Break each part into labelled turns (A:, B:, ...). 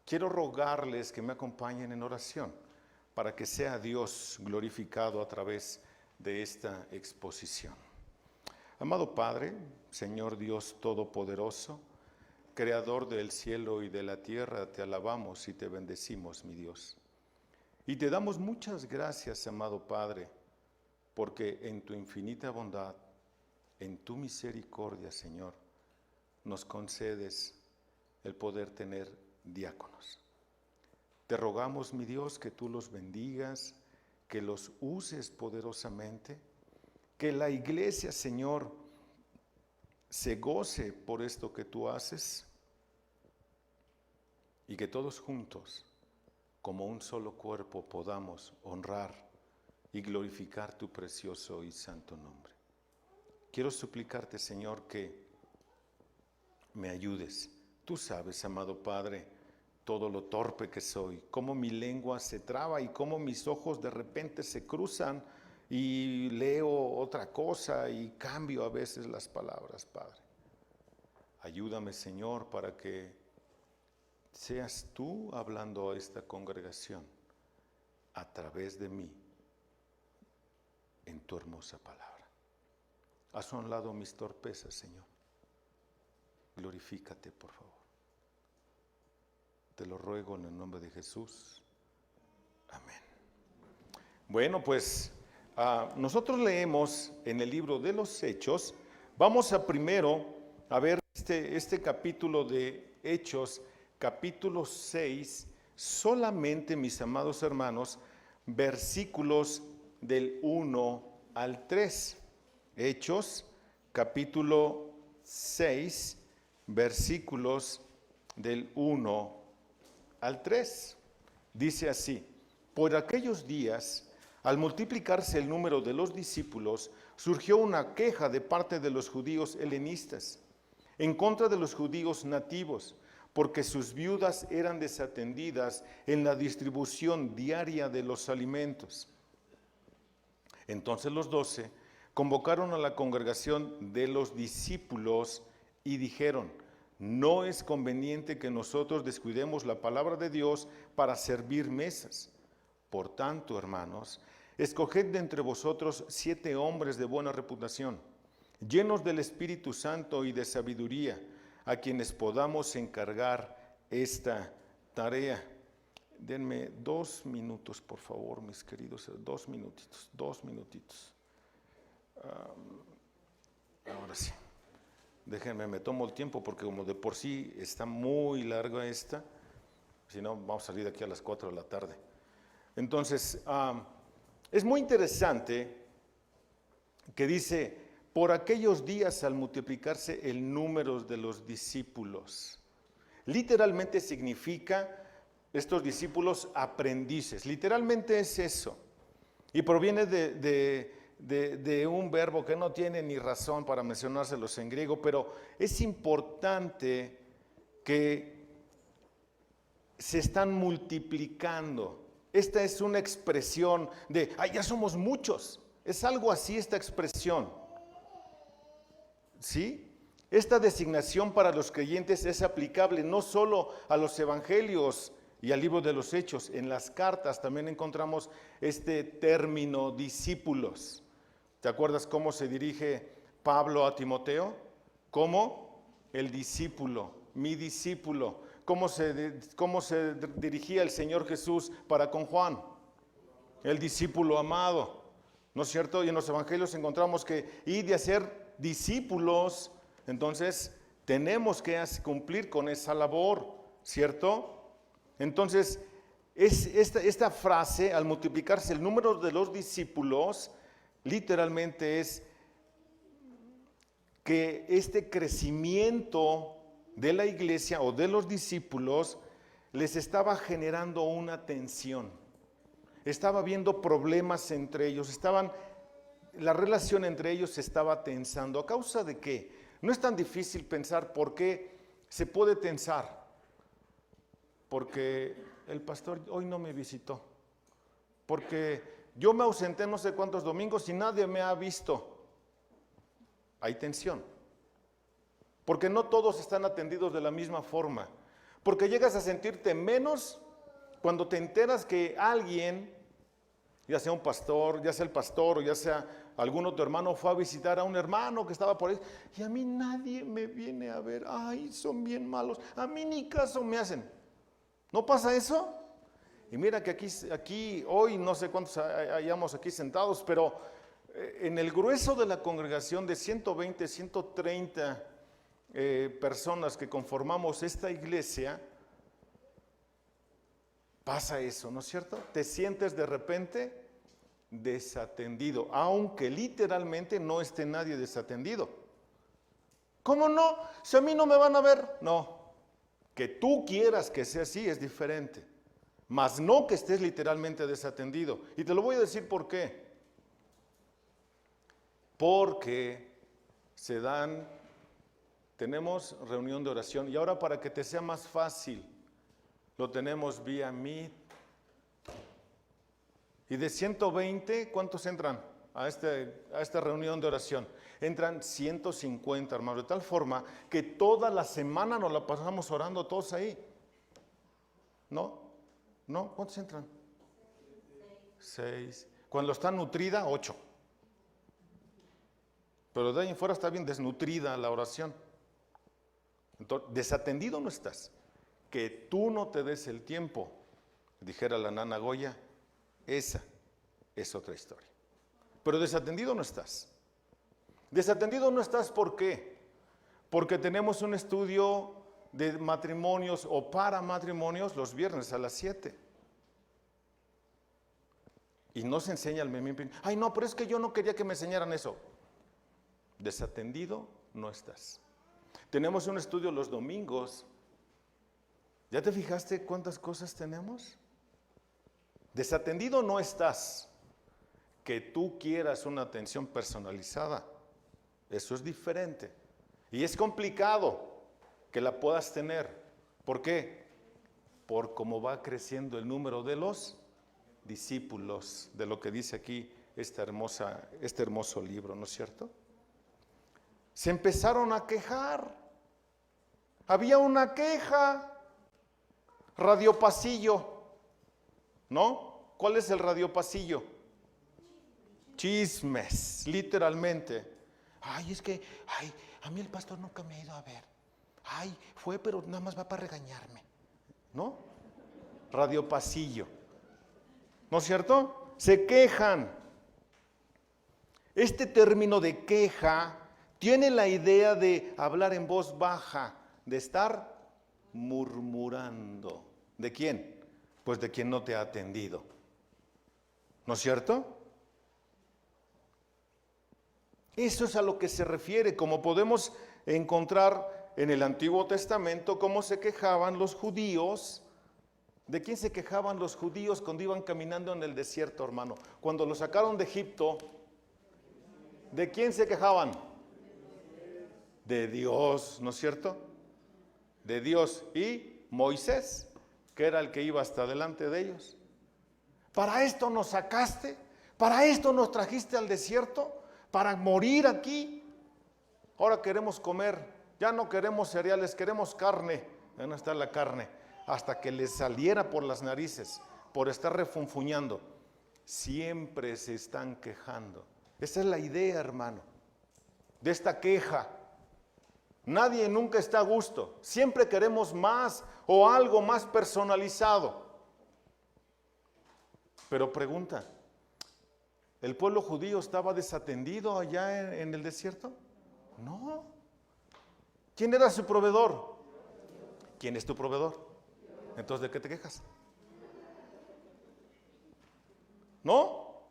A: quiero rogarles que me acompañen en oración para que sea Dios glorificado a través de esta exposición. Amado Padre, Señor Dios Todopoderoso, Creador del cielo y de la tierra, te alabamos y te bendecimos, mi Dios. Y te damos muchas gracias, amado Padre, porque en tu infinita bondad, en tu misericordia, Señor, nos concedes el poder tener diáconos. Te rogamos, mi Dios, que tú los bendigas, que los uses poderosamente, que la iglesia, Señor, se goce por esto que tú haces y que todos juntos, como un solo cuerpo, podamos honrar y glorificar tu precioso y santo nombre. Quiero suplicarte, Señor, que me ayudes. Tú sabes, amado Padre, todo lo torpe que soy, cómo mi lengua se traba y cómo mis ojos de repente se cruzan y leo otra cosa y cambio a veces las palabras, Padre. Ayúdame, Señor, para que seas tú hablando a esta congregación a través de mí en tu hermosa palabra. Haz a un lado mis torpezas, Señor. Glorifícate, por favor. Te lo ruego en el nombre de Jesús. Amén. Bueno, pues nosotros leemos en el libro de los Hechos. Vamos a primero a ver este capítulo de Hechos, capítulo 6, solamente, mis amados hermanos, versículos del 1 al 3. Hechos, capítulo 6, versículos del 1 al 3. Dice así: por aquellos días, al multiplicarse el número de los discípulos, surgió una queja de parte de los judíos helenistas en contra de los judíos nativos, porque sus viudas eran desatendidas en la distribución diaria de los alimentos. Entonces los 12 convocaron a la congregación de los discípulos y dijeron: no es conveniente que nosotros descuidemos la palabra de Dios para servir mesas. Por tanto, hermanos, escoged de entre vosotros 7 hombres de buena reputación, llenos del Espíritu Santo y de sabiduría, a quienes podamos encargar esta tarea. Denme 2 minutos, por favor, mis queridos, 2 minutitos. Ahora sí. Déjenme, me tomo el tiempo porque como de por sí está muy larga esta, si no vamos a salir de aquí a las 4 de la tarde. Entonces, es muy interesante que dice, por aquellos días al multiplicarse el número de los discípulos. Literalmente significa estos discípulos aprendices, literalmente es eso. Y proviene de un verbo que no tiene ni razón para mencionárselos en griego, pero es importante que se están multiplicando. Esta es una expresión de, ya somos muchos. Es algo así esta expresión. ¿Sí? Esta designación para los creyentes es aplicable no solo a los evangelios y al libro de los Hechos. En las cartas también encontramos este término discípulos. ¿Te acuerdas cómo se dirige Pablo a Timoteo? Como el discípulo, mi discípulo. ¿Cómo se dirigía el Señor Jesús para con Juan? El discípulo amado, ¿no es cierto? Y en los evangelios encontramos que id de hacer discípulos, entonces tenemos que cumplir con esa labor, ¿cierto? Entonces, esta frase, al multiplicarse el número de los discípulos, literalmente es que este crecimiento de la iglesia o de los discípulos les estaba generando una tensión. Estaba habiendo problemas entre ellos, la relación entre ellos se estaba tensando. ¿A causa de qué? No es tan difícil pensar por qué se puede tensar. Porque el pastor hoy no me visitó. Porque yo me ausenté no sé cuántos domingos y nadie me ha visto. Hay tensión. Porque no todos están atendidos de la misma forma. Porque llegas a sentirte menos cuando te enteras que alguien, ya sea un pastor, ya sea el pastor o ya sea algún otro hermano, fue a visitar a un hermano que estaba por ahí, y a mí nadie me viene a ver. Ay, son bien malos, a mí ni caso me hacen. ¿No pasa eso? Y mira que aquí hoy no sé cuántos hayamos aquí sentados, pero en el grueso de la congregación de 120, 130 personas que conformamos esta iglesia, pasa eso, ¿no es cierto? Te sientes de repente desatendido, aunque literalmente no esté nadie desatendido. ¿Cómo no? Si a mí no me van a ver. No, que tú quieras que sea así es diferente, mas no que estés literalmente desatendido. Y te lo voy a decir por qué. Porque tenemos reunión de oración, y ahora para que te sea más fácil, lo tenemos vía Meet. Y de 120, ¿cuántos entran a esta reunión de oración? Entran 150, hermanos, de tal forma que toda la semana nos la pasamos orando todos ahí. ¿No? ¿No? ¿Cuántos entran? 6. Cuando está nutrida, 8. Pero de ahí en fuera está bien desnutrida la oración. Entonces, desatendido no estás. Que tú no te des el tiempo, dijera la nana Goya, esa es otra historia. Pero desatendido no estás. Desatendido no estás, ¿por qué? Porque tenemos un estudio de matrimonios o para matrimonios los viernes a las 7. Y no se enseña el meme. Ay, no, pero es que yo no quería que me enseñaran eso. Desatendido no estás. Tenemos un estudio los domingos. ¿Ya te fijaste cuántas cosas tenemos? Desatendido no estás. Que tú quieras una atención personalizada, eso es diferente. Y es complicado que la puedas tener. ¿Por qué? Por cómo va creciendo el número de los discípulos, de lo que dice aquí este hermoso libro, ¿no es cierto? Se empezaron a quejar. Había una queja. Radiopasillo, ¿no? ¿Cuál es el radiopasillo? Chismes, literalmente. Ay, es que, a mí el pastor nunca me ha ido a ver. Ay, fue, pero nada más va para regañarme, ¿no? Radiopasillo, ¿no es cierto? Se quejan. Este término de queja tiene la idea de hablar en voz baja, de estar murmurando. ¿De quién? Pues de quien no te ha atendido. ¿No es cierto? Eso es a lo que se refiere, como podemos encontrar en el Antiguo Testamento cómo se quejaban los judíos. ¿De quién se quejaban los judíos cuando iban caminando en el desierto, hermano? Cuando los sacaron de Egipto, ¿de quién se quejaban? De Dios, ¿no es cierto? De Dios y Moisés, que era el que iba hasta delante de ellos. ¿Para esto nos sacaste? ¿Para esto nos trajiste al desierto? ¿Para morir aquí? Ahora queremos comer, ya no queremos cereales, queremos carne. Ya no está la carne, hasta que les saliera por las narices, por estar refunfuñando. Siempre se están quejando. Esa es la idea, hermano, de esta queja. Nadie nunca está a gusto, siempre queremos más o algo más personalizado. Pero pregunta, ¿el pueblo judío estaba desatendido allá en el desierto? No. ¿Quién era su proveedor? ¿Quién es tu proveedor? Entonces, ¿de qué te quejas? ¿No?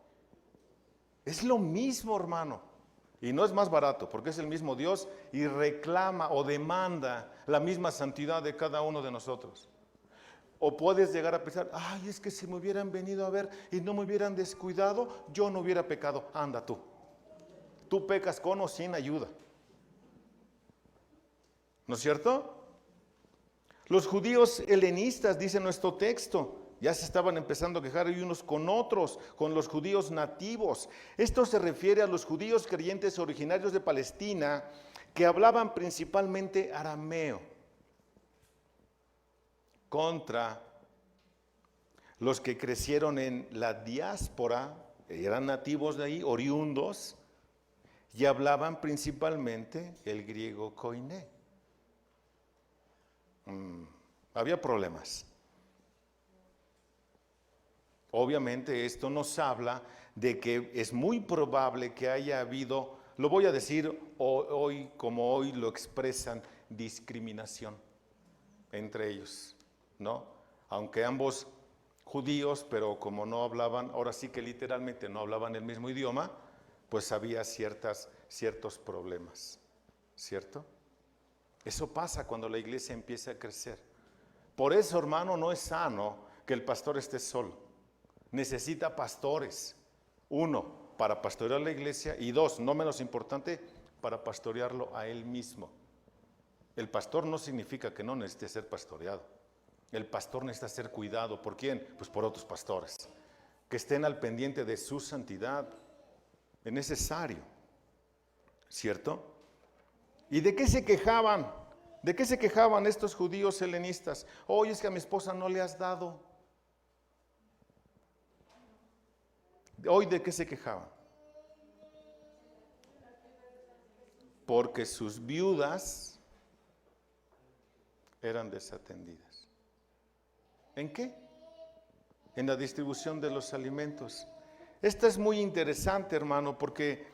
A: Es lo mismo, hermano. Y no es más barato, porque es el mismo Dios y reclama o demanda la misma santidad de cada uno de nosotros. O puedes llegar a pensar, ay, es que si me hubieran venido a ver y no me hubieran descuidado, yo no hubiera pecado. Anda tú. Tú pecas con o sin ayuda. ¿No es cierto? Los judíos helenistas, dice nuestro texto, ya se estaban empezando a quejar unos con otros, con los judíos nativos. Esto se refiere a los judíos creyentes originarios de Palestina que hablaban principalmente arameo. contra los que crecieron en la diáspora, eran nativos de ahí, oriundos, y hablaban principalmente el griego koiné. Había problemas. Obviamente esto nos habla de que es muy probable que haya habido, lo voy a decir hoy como hoy lo expresan, discriminación entre ellos, ¿no? Aunque ambos judíos, pero como no hablaban, ahora sí que literalmente no hablaban el mismo idioma, pues había ciertos problemas, ¿cierto? Eso pasa cuando la iglesia empieza a crecer. Por eso, hermano, no es sano que el pastor esté solo. Necesita pastores. 1, para pastorear la iglesia, y 2, no menos importante, para pastorearlo a él mismo. El pastor no significa que no necesite ser pastoreado. El pastor necesita ser cuidado. ¿Por quién? Pues por otros pastores, que estén al pendiente de su santidad. Es necesario, ¿cierto? ¿Y de qué se quejaban? ¿De qué se quejaban estos judíos helenistas? Oye, es que a mi esposa no le has dado. ¿Hoy de qué se quejaban? Porque sus viudas eran desatendidas. ¿En qué? En la distribución de los alimentos. Esto es muy interesante, hermano, porque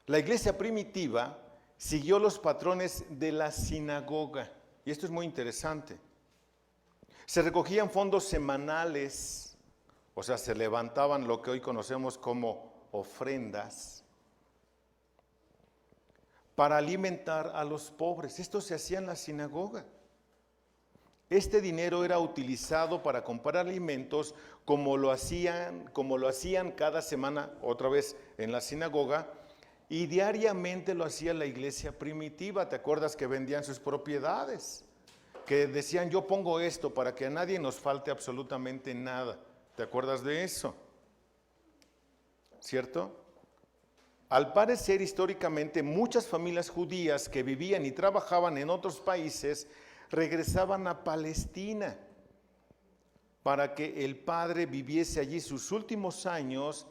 A: la iglesia primitiva siguió los patrones de la sinagoga. Y esto es muy interesante. Se recogían fondos semanales, o sea, se levantaban lo que hoy conocemos como ofrendas para alimentar a los pobres. Esto se hacía en la sinagoga. Este dinero era utilizado para comprar alimentos como lo hacían cada semana, otra vez en la sinagoga, y diariamente lo hacía la iglesia primitiva. ¿Te acuerdas que vendían sus propiedades? Que decían, yo pongo esto para que a nadie nos falte absolutamente nada. ¿Te acuerdas de eso? ¿Cierto? Al parecer, históricamente, muchas familias judías que vivían y trabajaban en otros países regresaban a Palestina para que el padre viviese allí sus últimos años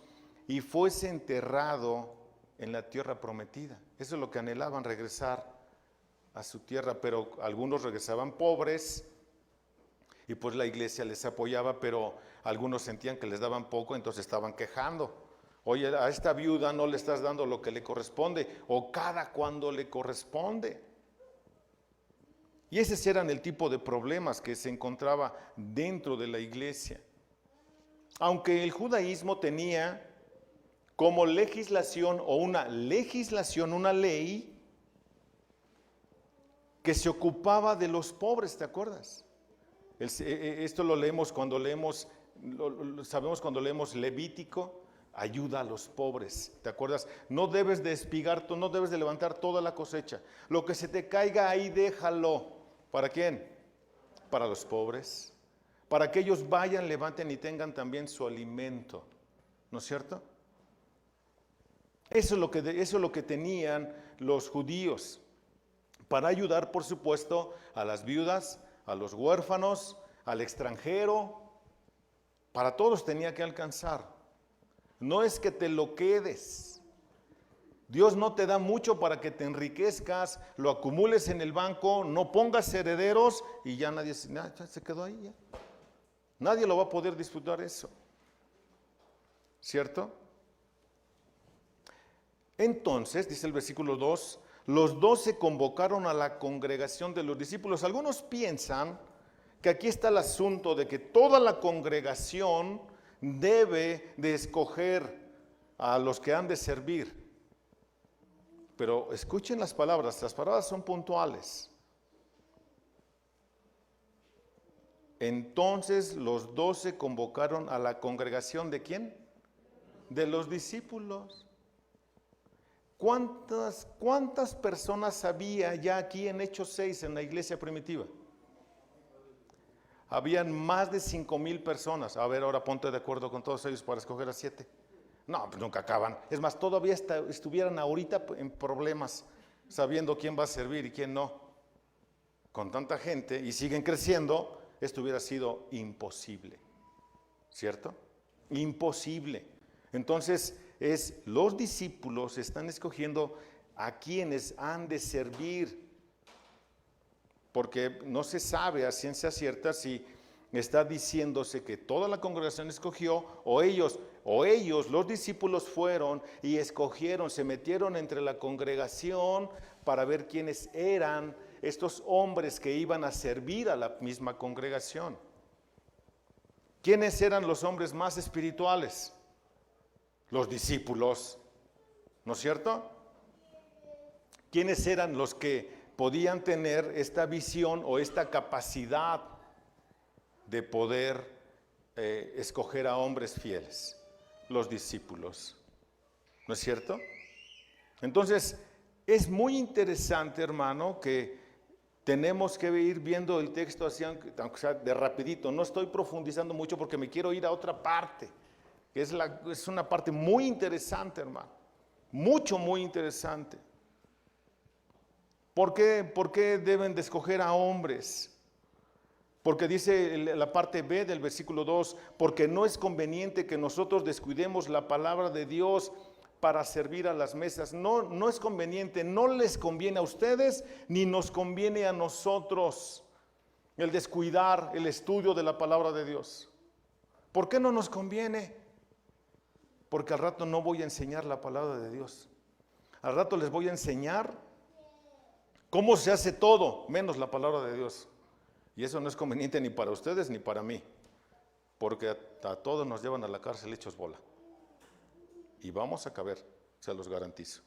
A: y fuese enterrado en la tierra prometida. Eso es lo que anhelaban, regresar a su tierra, pero algunos regresaban pobres y pues la iglesia les apoyaba, pero algunos sentían que les daban poco, entonces estaban quejando. Oye, a esta viuda no le estás dando lo que le corresponde, o cada cuando le corresponde. Y esos eran el tipo de problemas que se encontraba dentro de la iglesia. Aunque el judaísmo tenía como legislación o una ley que se ocupaba de los pobres, ¿te acuerdas? Esto lo leemos cuando sabemos cuando leemos Levítico, ayuda a los pobres, ¿te acuerdas? No debes de espigar, no debes de levantar toda la cosecha. Lo que se te caiga ahí, déjalo. ¿Para quién? Para los pobres. Para que ellos vayan, levanten y tengan también su alimento. ¿No es cierto? Eso es lo que tenían los judíos. Para ayudar, por supuesto, a las viudas, a los huérfanos, al extranjero. Para todos tenía que alcanzar. No es que te lo quedes. Dios no te da mucho para que te enriquezcas, lo acumules en el banco, no pongas herederos y ya nadie ya se quedó ahí. Ya. Nadie lo va a poder disfrutar eso. ¿Cierto? Entonces, dice el versículo 2, los 12 convocaron a la congregación de los discípulos. Algunos piensan que aquí está el asunto de que toda la congregación debe de escoger a los que han de servir. Pero escuchen las palabras son puntuales. Entonces los 12 convocaron a la congregación ¿de quién? De los discípulos. ¿Cuántas personas había ya aquí en Hechos 6 en la iglesia primitiva? Habían más de 5,000 personas. A ver, ahora ponte de acuerdo con todos ellos para escoger a 7. No, pues nunca acaban. Es más, todavía estuvieran ahorita en problemas, sabiendo quién va a servir y quién no. con tanta gente y siguen creciendo, esto hubiera sido imposible, ¿cierto? Imposible. Entonces, los discípulos están escogiendo a quienes han de servir, porque no se sabe a ciencia cierta si está diciéndose que toda la congregación escogió o ellos, los discípulos fueron y escogieron, se metieron entre la congregación para ver quiénes eran estos hombres que iban a servir a la misma congregación. ¿Quiénes eran los hombres más espirituales? Los discípulos, ¿no es cierto? ¿Quiénes eran los que podían tener esta visión o esta capacidad de poder escoger a hombres fieles? Los discípulos, ¿no es cierto? Entonces, es muy interesante, hermano, que tenemos que ir viendo el texto así, aunque sea de rapidito. No estoy profundizando mucho porque me quiero ir a otra parte, que es una parte muy interesante, hermano. Muy interesante. ¿Por qué deben de escoger a hombres? Porque dice la parte B del versículo 2, porque no es conveniente que nosotros descuidemos la palabra de Dios para servir a las mesas. No es conveniente, no les conviene a ustedes ni nos conviene a nosotros el descuidar el estudio de la palabra de Dios. ¿Por qué no nos conviene? Porque al rato no voy a enseñar la palabra de Dios. Al rato les voy a enseñar cómo se hace todo, menos la palabra de Dios. Y eso no es conveniente ni para ustedes ni para mí, porque a todos nos llevan a la cárcel hechos bola. Y vamos a caber, se los garantizo.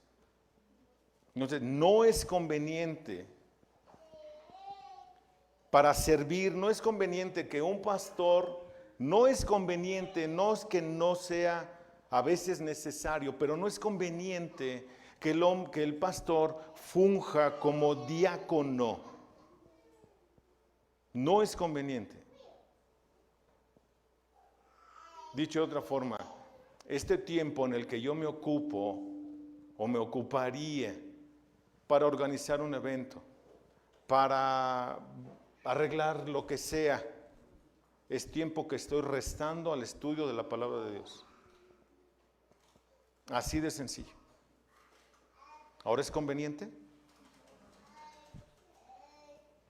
A: Entonces, no es conveniente para servir, no es conveniente que un pastor, no es conveniente, no es que no sea a veces necesario, pero no es conveniente que el pastor funja como diácono. No es conveniente. Dicho de otra forma, este tiempo en el que yo me ocupo o me ocuparía para organizar un evento, para arreglar lo que sea, es tiempo que estoy restando al estudio de la palabra de Dios. Así de sencillo. ¿Ahora es conveniente?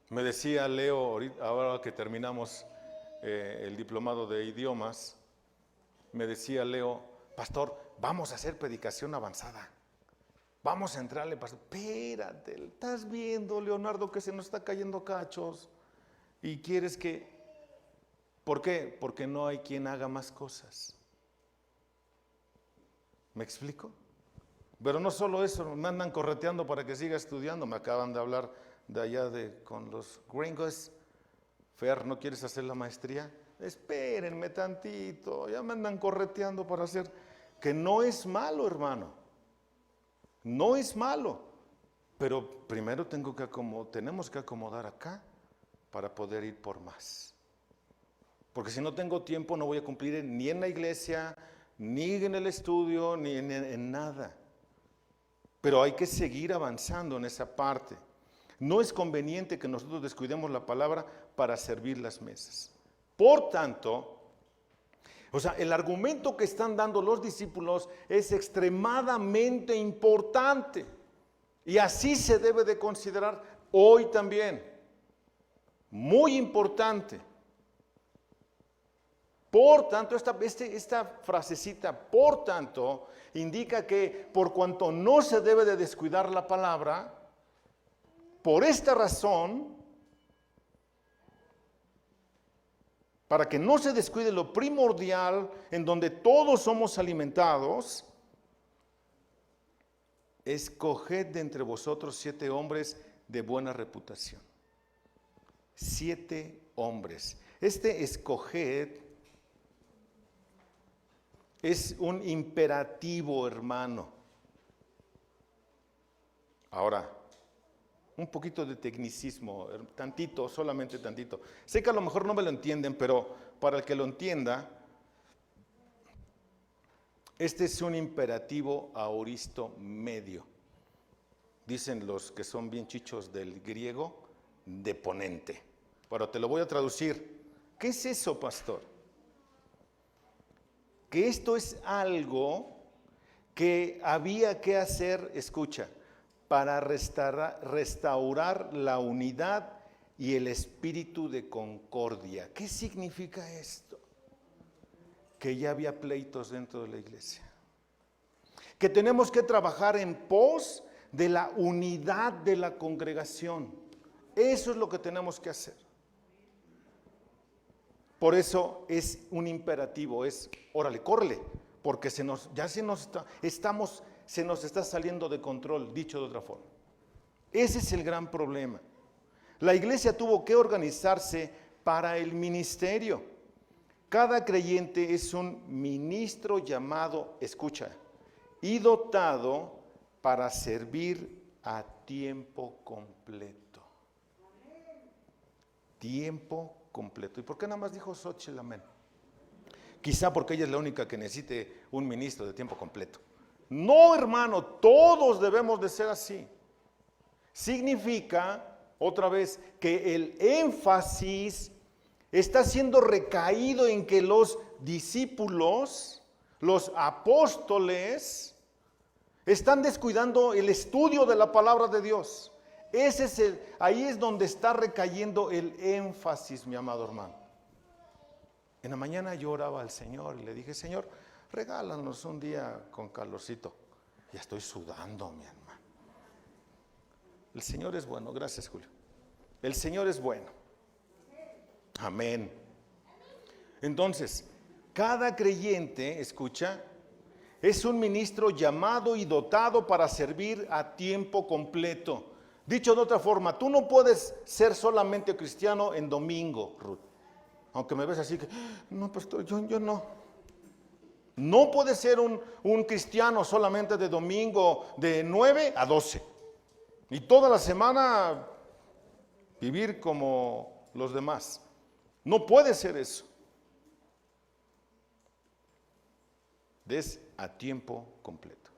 A: Me decía Leo, ahora que terminamos el diplomado de idiomas, me decía Leo, pastor, vamos a hacer predicación avanzada. Vamos a entrarle, pastor. Espérate, estás viendo, Leonardo, que se nos está cayendo cachos. Y quieres que... ¿Por qué? Porque no hay quien haga más cosas. ¿Me explico? Pero no solo eso, me andan correteando para que siga estudiando. Me acaban de hablar de allá con los gringos. Fer, ¿no quieres hacer la maestría? Espérenme tantito, ya me andan correteando para hacer, que no es malo, hermano, no es malo, pero primero tenemos que acomodar acá para poder ir por más, porque si no tengo tiempo no voy a cumplir ni en la iglesia, ni en el estudio, ni en nada, pero hay que seguir avanzando en esa parte. No es conveniente que nosotros descuidemos la palabra para servir las mesas. Por tanto, el argumento que están dando los discípulos es extremadamente importante y así se debe de considerar hoy también. Muy importante. Por tanto, esta frasecita, por tanto, indica que por cuanto no se debe de descuidar la palabra, por esta razón, para que no se descuide lo primordial en donde todos somos alimentados, escoged de entre vosotros 7 hombres de buena reputación. 7 hombres. Este escoged es un imperativo, hermano. Ahora, un poquito de tecnicismo, tantito, solamente tantito. Sé que a lo mejor no me lo entienden, pero para el que lo entienda, este es un imperativo aoristo medio. Dicen los que son bien chichos del griego, de ponente. Pero te lo voy a traducir. ¿Qué es eso, pastor? Que esto es algo que había que hacer, escucha, para restaurar la unidad y el espíritu de concordia. ¿Qué significa esto? Que ya había pleitos dentro de la iglesia. Que tenemos que trabajar en pos de la unidad de la congregación. Eso es lo que tenemos que hacer. Por eso es un imperativo, es órale, córrele, porque se nos está saliendo de control, dicho de otra forma. Ese es el gran problema. La iglesia tuvo que organizarse para el ministerio. Cada creyente es un ministro llamado, escucha, y dotado para servir a tiempo completo. Tiempo completo. ¿Y por qué nada más dijo Xochitl amén? Quizá porque ella es la única que necesite un ministro de tiempo completo. No, hermano, todos debemos de ser así. Significa, otra vez, que el énfasis está siendo recaído en que los discípulos, los apóstoles, están descuidando el estudio de la palabra de Dios. Ahí es donde está recayendo el énfasis, mi amado hermano. En la mañana yo oraba al Señor y le dije, Señor, regálanos un día con calorcito. Ya estoy sudando, mi hermano. El Señor es bueno, gracias Julio. El Señor es bueno. Amén. Entonces, cada creyente, escucha, es un ministro llamado y dotado para servir a tiempo completo. Dicho de otra forma, tú no puedes ser solamente cristiano en domingo, Ruth. Aunque me ves así que, no, pastor, yo no. No puedes ser un cristiano solamente de domingo de 9 a 12. Y toda la semana vivir como los demás. No puede ser eso. Es a tiempo completo.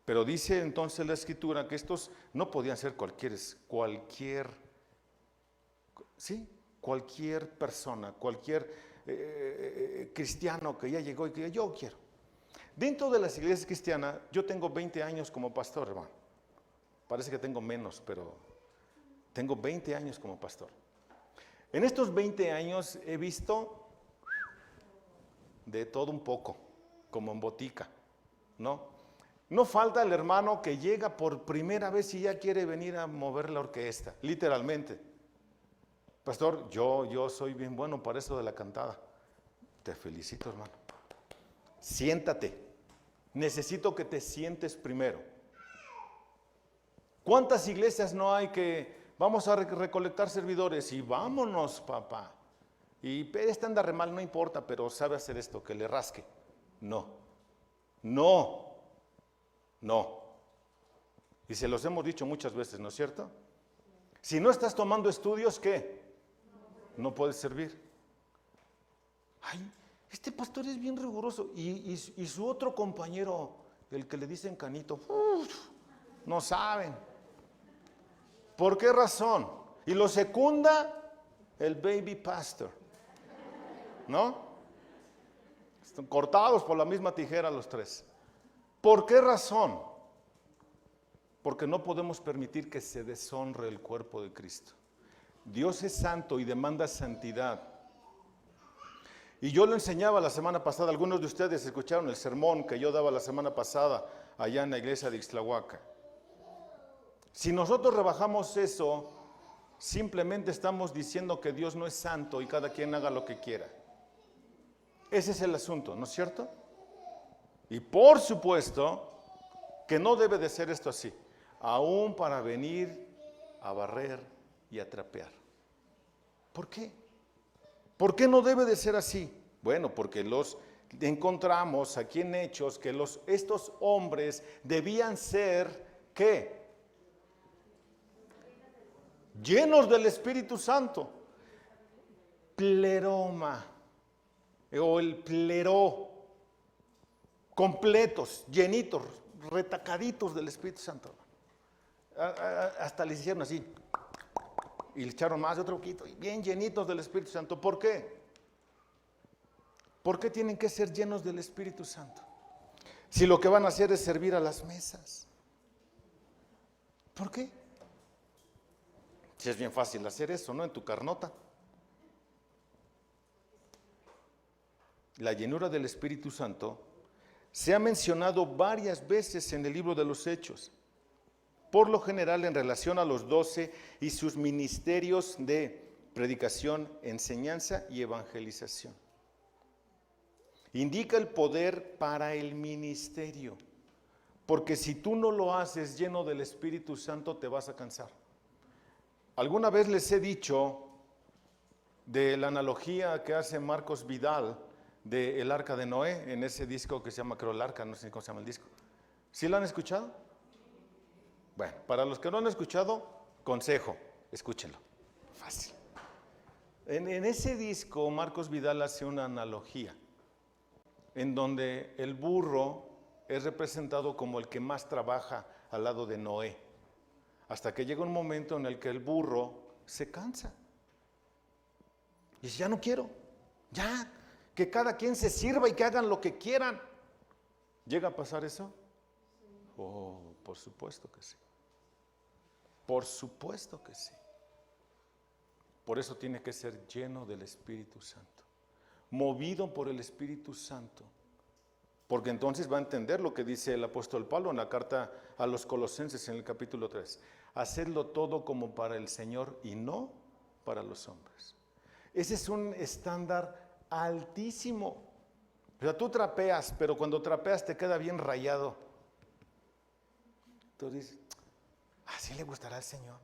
A: Pero dice entonces la Escritura que estos no podían ser cualquier persona, cualquier cristiano que ya llegó y que yo quiero. Dentro de las iglesias cristianas, yo tengo 20 años como pastor, hermano. Parece que tengo menos, pero tengo 20 años como pastor. En estos 20 años he visto de todo un poco, como en botica, ¿no? No falta el hermano que llega por primera vez y ya quiere venir a mover la orquesta, literalmente. Pastor, yo soy bien bueno para eso de la cantada. Te felicito, hermano. Siéntate. Necesito que te sientes primero. ¿Cuántas iglesias no hay que vamos a recolectar servidores y vámonos, papá? Y este anda re mal, no importa, pero sabe hacer esto, que le rasque. No. Y se los hemos dicho muchas veces, ¿no es cierto? Si no estás tomando estudios, ¿qué? No puedes servir. Ay, este pastor es bien riguroso. Y su otro compañero, el que le dicen Canito, no saben. ¿Por qué razón? Y lo secunda el baby pastor, ¿no? Están cortados por la misma tijera los tres. ¿Por qué razón? Porque no podemos permitir que se deshonre el cuerpo de Cristo. Dios es santo y demanda santidad. Y yo lo enseñaba la semana pasada, algunos de ustedes escucharon el sermón que yo daba la semana pasada allá en la iglesia de Ixtlahuaca. Si nosotros rebajamos eso, simplemente estamos diciendo que Dios no es santo y cada quien haga lo que quiera. Ese es el asunto, ¿no es cierto? Y por supuesto que no debe de ser esto así, aún para venir a barrer y a trapear. ¿Por qué? ¿Por qué no debe de ser así? Bueno, porque los encontramos aquí en Hechos que estos hombres debían ser, ¿qué? Llenos del Espíritu Santo. Pleroma, o el pleró, completos, llenitos, retacaditos del Espíritu Santo. Hasta les hicieron así, y le echaron más de otro poquito, y bien llenitos del Espíritu Santo. ¿Por qué? ¿Por qué tienen que ser llenos del Espíritu Santo? Si lo que van a hacer es servir a las mesas. ¿Por qué? Si es bien fácil hacer eso, ¿no? En tu carnota. La llenura del Espíritu Santo se ha mencionado varias veces en el libro de los Hechos, por lo general en relación a los 12 y sus ministerios de predicación, enseñanza y evangelización. Indica el poder para el ministerio, porque si tú no lo haces lleno del Espíritu Santo te vas a cansar. Alguna vez les he dicho de la analogía que hace Marcos Vidal del Arca de Noé, en ese disco que se llama, creo, el Arca, no sé cómo se llama el disco. ¿Sí lo han escuchado? Bueno, para los que no han escuchado, consejo, escúchenlo, fácil. En ese disco Marcos Vidal hace una analogía en donde el burro es representado como el que más trabaja al lado de Noé, hasta que llega un momento en el que el burro se cansa y dice, ya no quiero, ya, que cada quien se sirva y que hagan lo que quieran. ¿Llega a pasar eso? Oh, por supuesto que sí. Por supuesto que sí. Por eso tiene que ser lleno del Espíritu Santo, movido por el Espíritu Santo, porque entonces va a entender lo que dice el apóstol Pablo en la carta a los Colosenses en el capítulo 3. Hacedlo todo como para el Señor y no para los hombres. Ese es un estándar altísimo. O sea, tú trapeas, pero cuando trapeas te queda bien rayado. Tú dices, ¿así le gustará al Señor?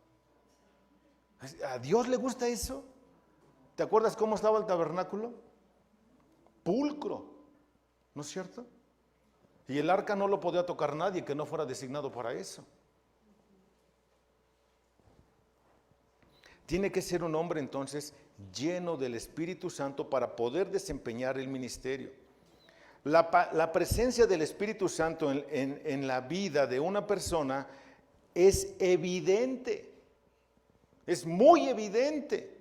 A: ¿A Dios le gusta eso? ¿Te acuerdas cómo estaba el tabernáculo? Pulcro, ¿no es cierto? Y el arca no lo podía tocar nadie que no fuera designado para eso. Tiene que ser un hombre entonces lleno del Espíritu Santo para poder desempeñar el ministerio. La presencia del Espíritu Santo en la vida de una persona es evidente, es muy evidente.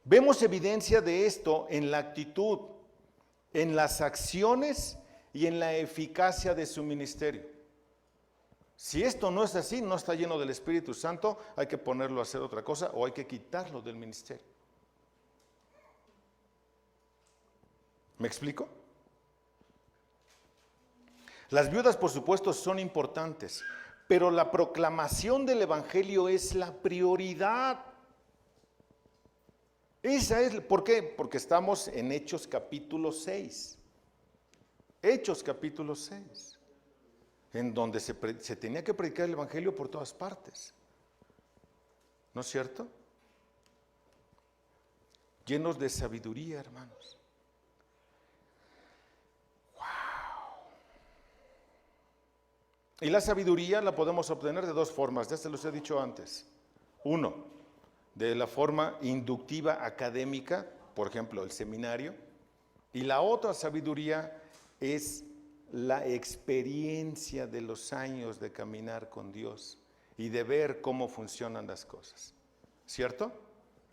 A: Vemos evidencia de esto en la actitud, en las acciones y en la eficacia de su ministerio. Si esto no es así, no está lleno del Espíritu Santo, hay que ponerlo a hacer otra cosa o hay que quitarlo del ministerio. ¿Me explico? Las viudas, por supuesto, son importantes, pero la proclamación del Evangelio es la prioridad. Esa es, ¿por qué? Porque estamos en Hechos capítulo 6. Hechos capítulo 6, en donde se tenía que predicar el Evangelio por todas partes. ¿No es cierto? Llenos de sabiduría, hermanos. Y la sabiduría la podemos obtener de dos formas, ya se los he dicho antes. Uno, de la forma inductiva académica, por ejemplo, el seminario. Y la otra sabiduría es la experiencia de los años de caminar con Dios y de ver cómo funcionan las cosas. ¿Cierto?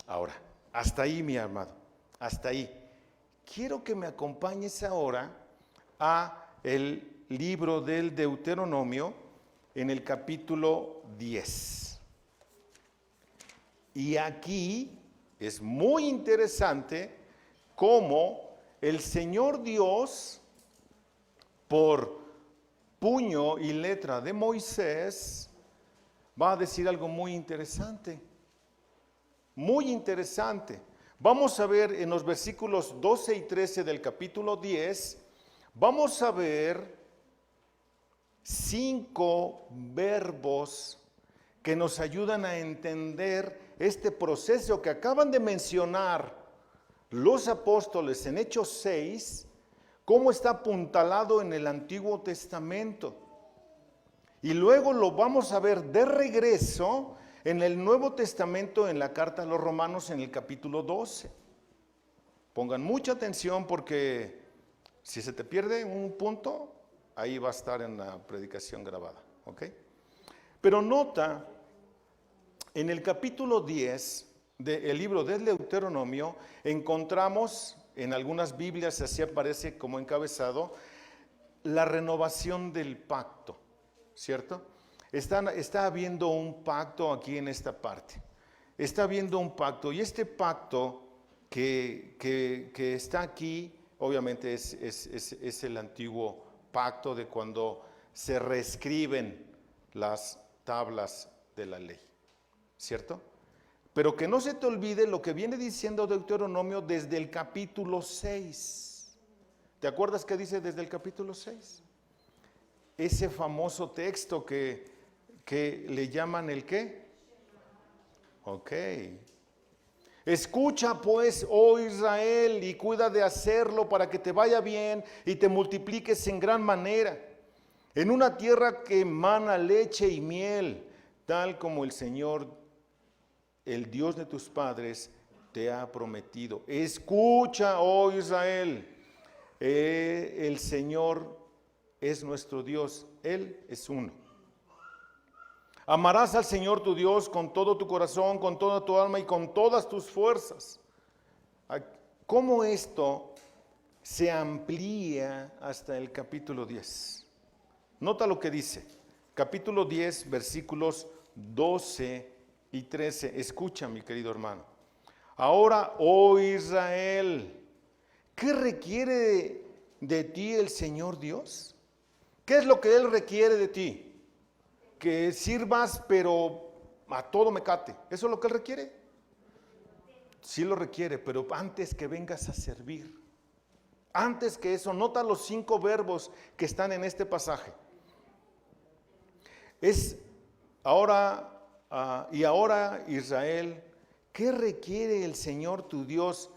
A: Ahora, hasta ahí, mi amado, hasta ahí. Quiero que me acompañes ahora a el libro del Deuteronomio en el capítulo 10. Y aquí es muy interesante cómo el Señor Dios, por puño y letra de Moisés, va a decir algo muy interesante. Muy interesante. Vamos a ver en los versículos 12 y 13 del capítulo 10, vamos a ver 5 verbos que nos ayudan a entender este proceso que acaban de mencionar los apóstoles en Hechos 6, cómo está apuntalado en el Antiguo Testamento. Y luego lo vamos a ver de regreso en el Nuevo Testamento, en la carta a los Romanos, en el capítulo 12. Pongan mucha atención porque si se te pierde un punto, ahí va a estar en la predicación grabada, ¿ok? Pero nota En el capítulo 10 del libro del Deuteronomio encontramos, en algunas Biblias así aparece como encabezado, la renovación del pacto, ¿cierto? Está habiendo un pacto aquí en esta parte. Está habiendo un pacto, y este pacto que está aquí, obviamente es el antiguo pacto de cuando se reescriben las tablas de la ley, ¿cierto? Pero que no se te olvide lo que viene diciendo Deuteronomio desde el capítulo 6. ¿Te acuerdas qué dice desde el capítulo 6? Ese famoso texto que le llaman el ¿qué? Ok. Escucha pues, oh Israel, y cuida de hacerlo para que te vaya bien y te multipliques en gran manera, en una tierra que emana leche y miel, tal como el Señor, el Dios de tus padres, te ha prometido. Escucha, oh Israel, el Señor es nuestro Dios, Él es uno. Amarás al Señor tu Dios con todo tu corazón, con toda tu alma y con todas tus fuerzas. ¿Cómo esto se amplía hasta el capítulo 10? Nota lo que dice, capítulo 10, versículos 12 y 13. Escucha, mi querido hermano. Ahora, oh Israel, ¿qué requiere de ti el Señor Dios? ¿Qué es lo que Él requiere de ti? Que sirvas, pero a todo mecate. ¿Eso es lo que Él requiere? Sí lo requiere, pero antes que vengas a servir. Antes que eso, nota los 5 verbos que están en este pasaje. Es ahora, y ahora Israel, ¿qué requiere el Señor tu Dios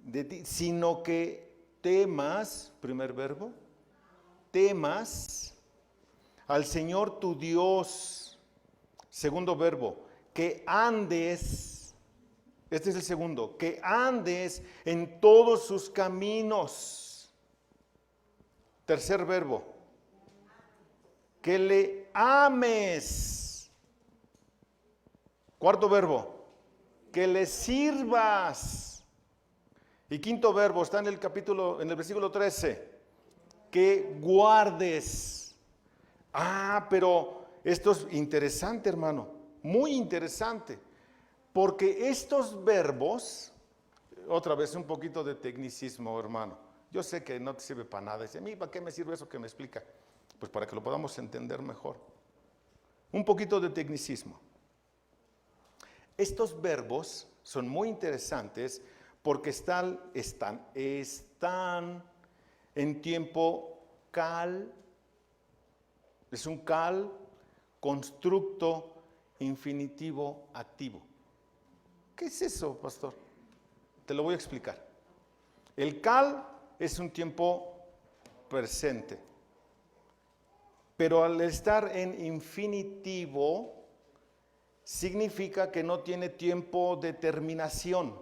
A: de ti? Sino que temas, primer verbo, temas al Señor tu Dios. Segundo verbo, que andes, este es el segundo, que andes en todos sus caminos. Tercer verbo, que le ames. Cuarto verbo, que le sirvas. Y quinto verbo, está en el capítulo, en el versículo 13, que guardes. Pero esto es interesante, hermano, muy interesante, porque estos verbos, otra vez un poquito de tecnicismo, hermano. Yo sé que no te sirve para nada. Dice, a mí, ¿para qué me sirve eso que me explica? Pues para que lo podamos entender mejor. Un poquito de tecnicismo. Estos verbos son muy interesantes porque están en tiempo cal. Es un cal, constructo, infinitivo, activo. ¿Qué es eso, pastor? Te lo voy a explicar. El cal es un tiempo presente, pero al estar en infinitivo, significa que no tiene tiempo de terminación.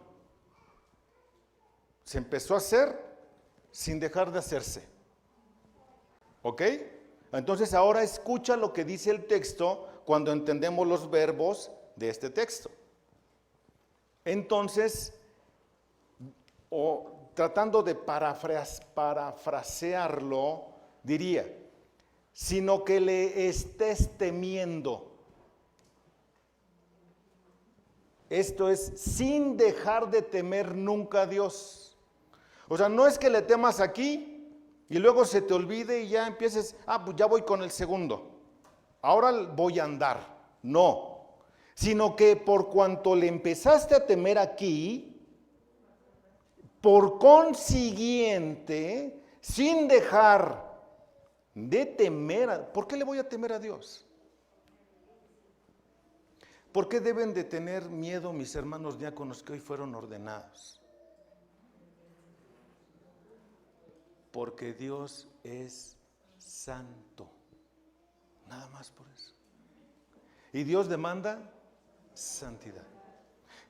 A: Se empezó a hacer sin dejar de hacerse. ¿Ok? Entonces ahora escucha lo que dice el texto cuando entendemos los verbos de este texto. Entonces, tratando de parafrasearlo, diría, sino que le estés temiendo. Esto es sin dejar de temer nunca a Dios. O sea, no es que le temas aquí y luego se te olvide y ya empieces, pues ya voy con el segundo. Ahora voy a andar. No, sino que por cuanto le empezaste a temer aquí, por consiguiente, sin dejar de temer, ¿por qué le voy a temer a Dios? ¿Por qué deben de tener miedo mis hermanos diáconos que hoy fueron ordenados? Porque Dios es santo, nada más por eso. Y Dios demanda santidad.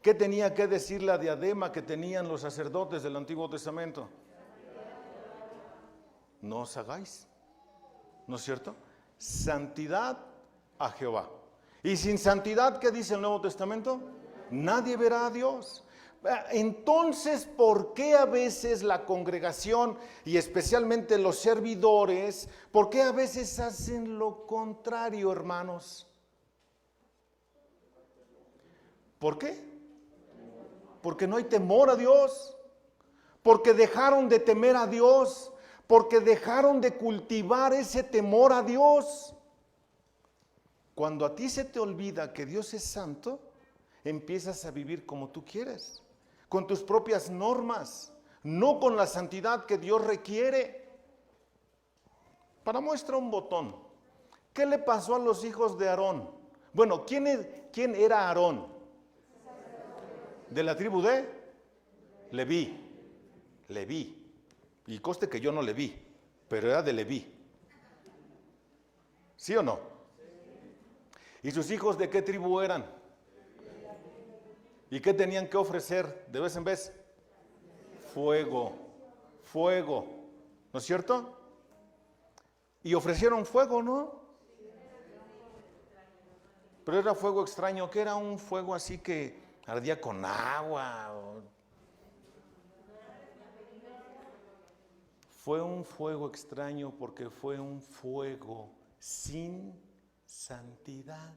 A: ¿Qué tenía que decir la diadema que tenían los sacerdotes del Antiguo Testamento? No os hagáis, ¿no es cierto? Santidad a Jehová. Y sin santidad, ¿qué dice el Nuevo Testamento? Nadie verá a Dios. Entonces, ¿por qué a veces la congregación y especialmente los servidores, por qué a veces hacen lo contrario, hermanos? ¿Por qué? Porque no hay temor a Dios, porque dejaron de temer a Dios, porque dejaron de cultivar ese temor a Dios. Cuando a ti se te olvida que Dios es santo, empiezas a vivir como tú quieres, con tus propias normas, no con la santidad que Dios requiere. Para muestra un botón. ¿Qué le pasó a los hijos de Aarón? Bueno, ¿quién era Aarón? De la tribu de Leví. Leví. Y conste que yo no le vi, pero era de Leví. ¿Sí o no? ¿Y sus hijos de qué tribu eran? ¿Y qué tenían que ofrecer de vez en vez? Fuego, fuego, ¿no es cierto? Y ofrecieron fuego, ¿no? Pero era fuego extraño, que era un fuego así que ardía con agua. Fue un fuego extraño porque fue un fuego sin santidad.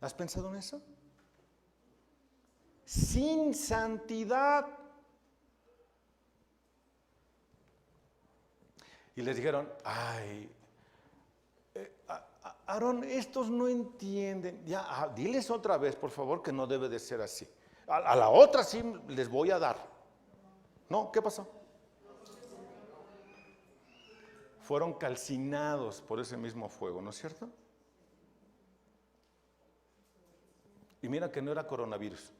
A: ¿Has pensado en eso? Sin santidad. Y les dijeron, ay, Aarón, estos no entienden. Ya, diles otra vez, por favor, que no debe de ser así. A la otra sí les voy a dar. ¿No? ¿Qué pasó? Fueron calcinados por ese mismo fuego, ¿no es cierto? Y mira que no era coronavirus.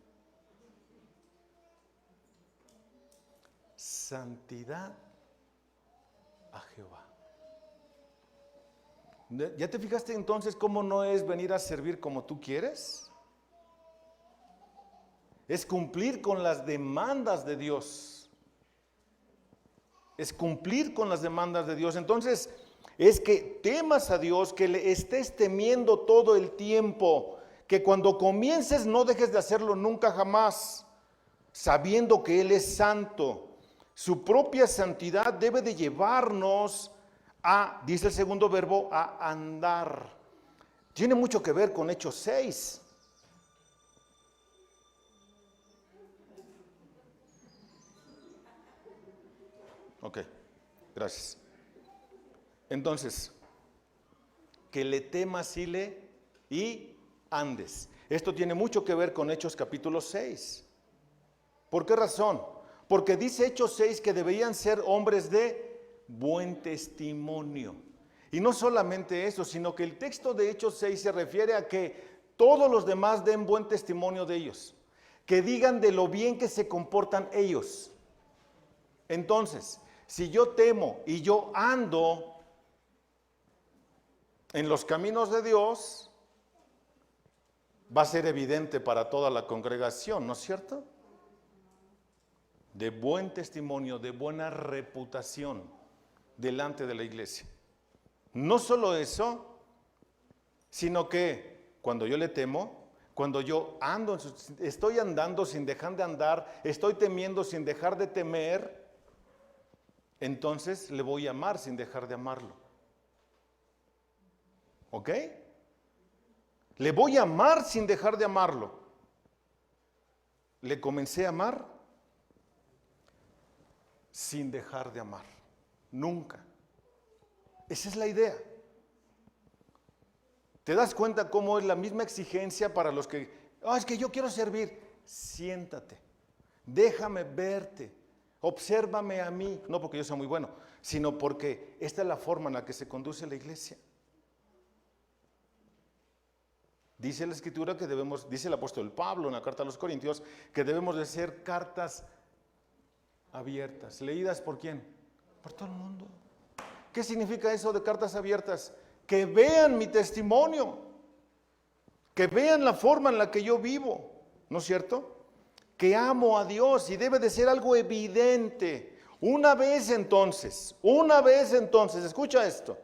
A: Santidad a Jehová. ¿Ya te fijaste entonces cómo no es venir a servir como tú quieres? Es cumplir con las demandas de Dios. Es cumplir con las demandas de Dios. Entonces, es que temas a Dios, que le estés temiendo todo el tiempo, que cuando comiences no dejes de hacerlo nunca jamás, sabiendo que Él es santo. Su propia santidad debe de llevarnos a, dice el segundo verbo, a andar. Tiene mucho que ver con Hechos 6. Ok, gracias. Entonces, que le temas y andes. Esto tiene mucho que ver con Hechos capítulo 6. ¿Por qué razón? Porque dice Hechos 6 que deberían ser hombres de buen testimonio. Y no solamente eso, sino que el texto de Hechos 6 se refiere a que todos los demás den buen testimonio de ellos, que digan de lo bien que se comportan ellos. Entonces, si yo temo y yo ando en los caminos de Dios, va a ser evidente para toda la congregación, ¿no es cierto? De buen testimonio, de buena reputación delante de la iglesia. No solo eso, sino que cuando yo le temo, cuando yo ando, estoy andando sin dejar de andar, estoy temiendo sin dejar de temer, entonces le voy a amar sin dejar de amarlo. ¿Ok? Le voy a amar sin dejar de amarlo. Le comencé a amar sin dejar de amar. Nunca. Esa es la idea. ¿Te das cuenta cómo es la misma exigencia para los que, es que yo quiero servir? Siéntate, déjame verte, obsérvame a mí, no porque yo sea muy bueno, sino porque esta es la forma en la que se conduce la iglesia. Dice la Escritura que debemos, dice el apóstol Pablo en la carta a los Corintios, que debemos de ser cartas abiertas. ¿Leídas por quién? Por todo el mundo. ¿Qué significa eso de cartas abiertas? Que vean mi testimonio, que vean la forma en la que yo vivo, ¿no es cierto? Que amo a Dios y debe de ser algo evidente. Una vez entonces, escucha esto,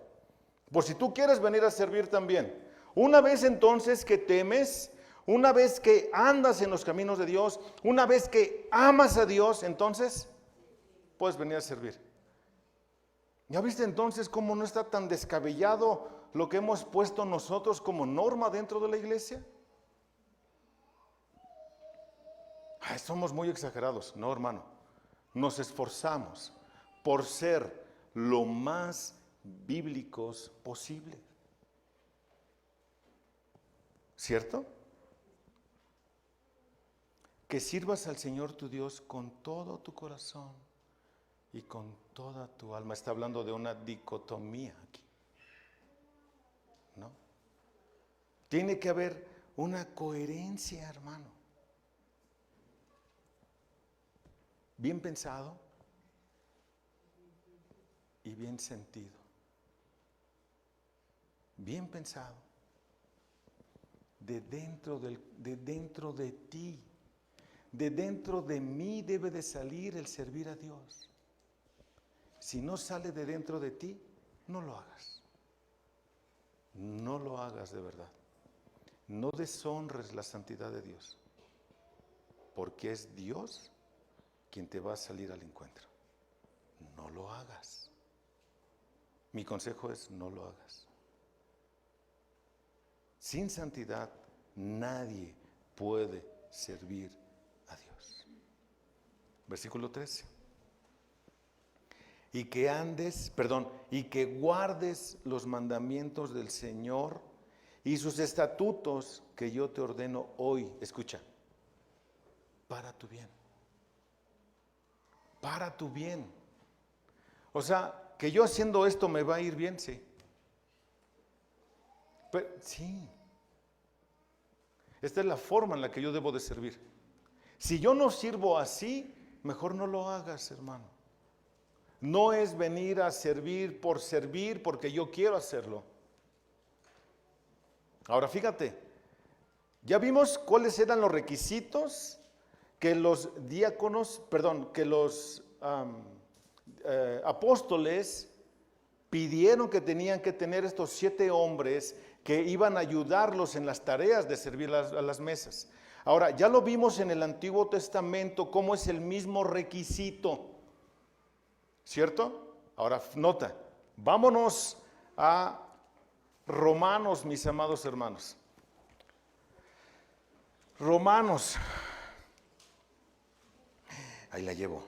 A: por si tú quieres venir a servir también. Una vez entonces que temes, una vez que andas en los caminos de Dios, una vez que amas a Dios, entonces puedes venir a servir. ¿Ya viste entonces cómo no está tan descabellado lo que hemos puesto nosotros como norma dentro de la iglesia? Ay, somos muy exagerados. No, hermano. Nos esforzamos por ser lo más bíblicos posible. ¿Cierto? Que sirvas al Señor tu Dios con todo tu corazón y con toda tu alma. Está hablando de una dicotomía aquí, ¿no? Tiene que haber una coherencia, hermano. Bien pensado y bien sentido. Bien pensado. De dentro de ti. De dentro de mí debe de salir el servir a Dios. Si no sale de dentro de ti, no lo hagas. No lo hagas de verdad. No deshonres la santidad de Dios, porque es Dios quien te va a salir al encuentro. No lo hagas. Mi consejo es: no lo hagas. Sin santidad nadie puede servir a Dios. Versículo 13. Y que guardes los mandamientos del Señor y sus estatutos que yo te ordeno hoy. Escucha, para tu bien. Para tu bien. O sea, que yo haciendo esto me va a ir bien, sí. Pero, sí. Esta es la forma en la que yo debo de servir. Si yo no sirvo así, mejor no lo hagas, hermano. No es venir a servir porque yo quiero hacerlo. Ahora fíjate, ya vimos cuáles eran los requisitos que los apóstoles pidieron que tenían que tener estos 7 hombres que iban a ayudarlos en las tareas de servir a las mesas. Ahora, ya lo vimos en el Antiguo Testamento cómo es el mismo requisito, ¿cierto? Ahora, nota, vámonos a Romanos, mis amados hermanos. Romanos. Ahí la llevo.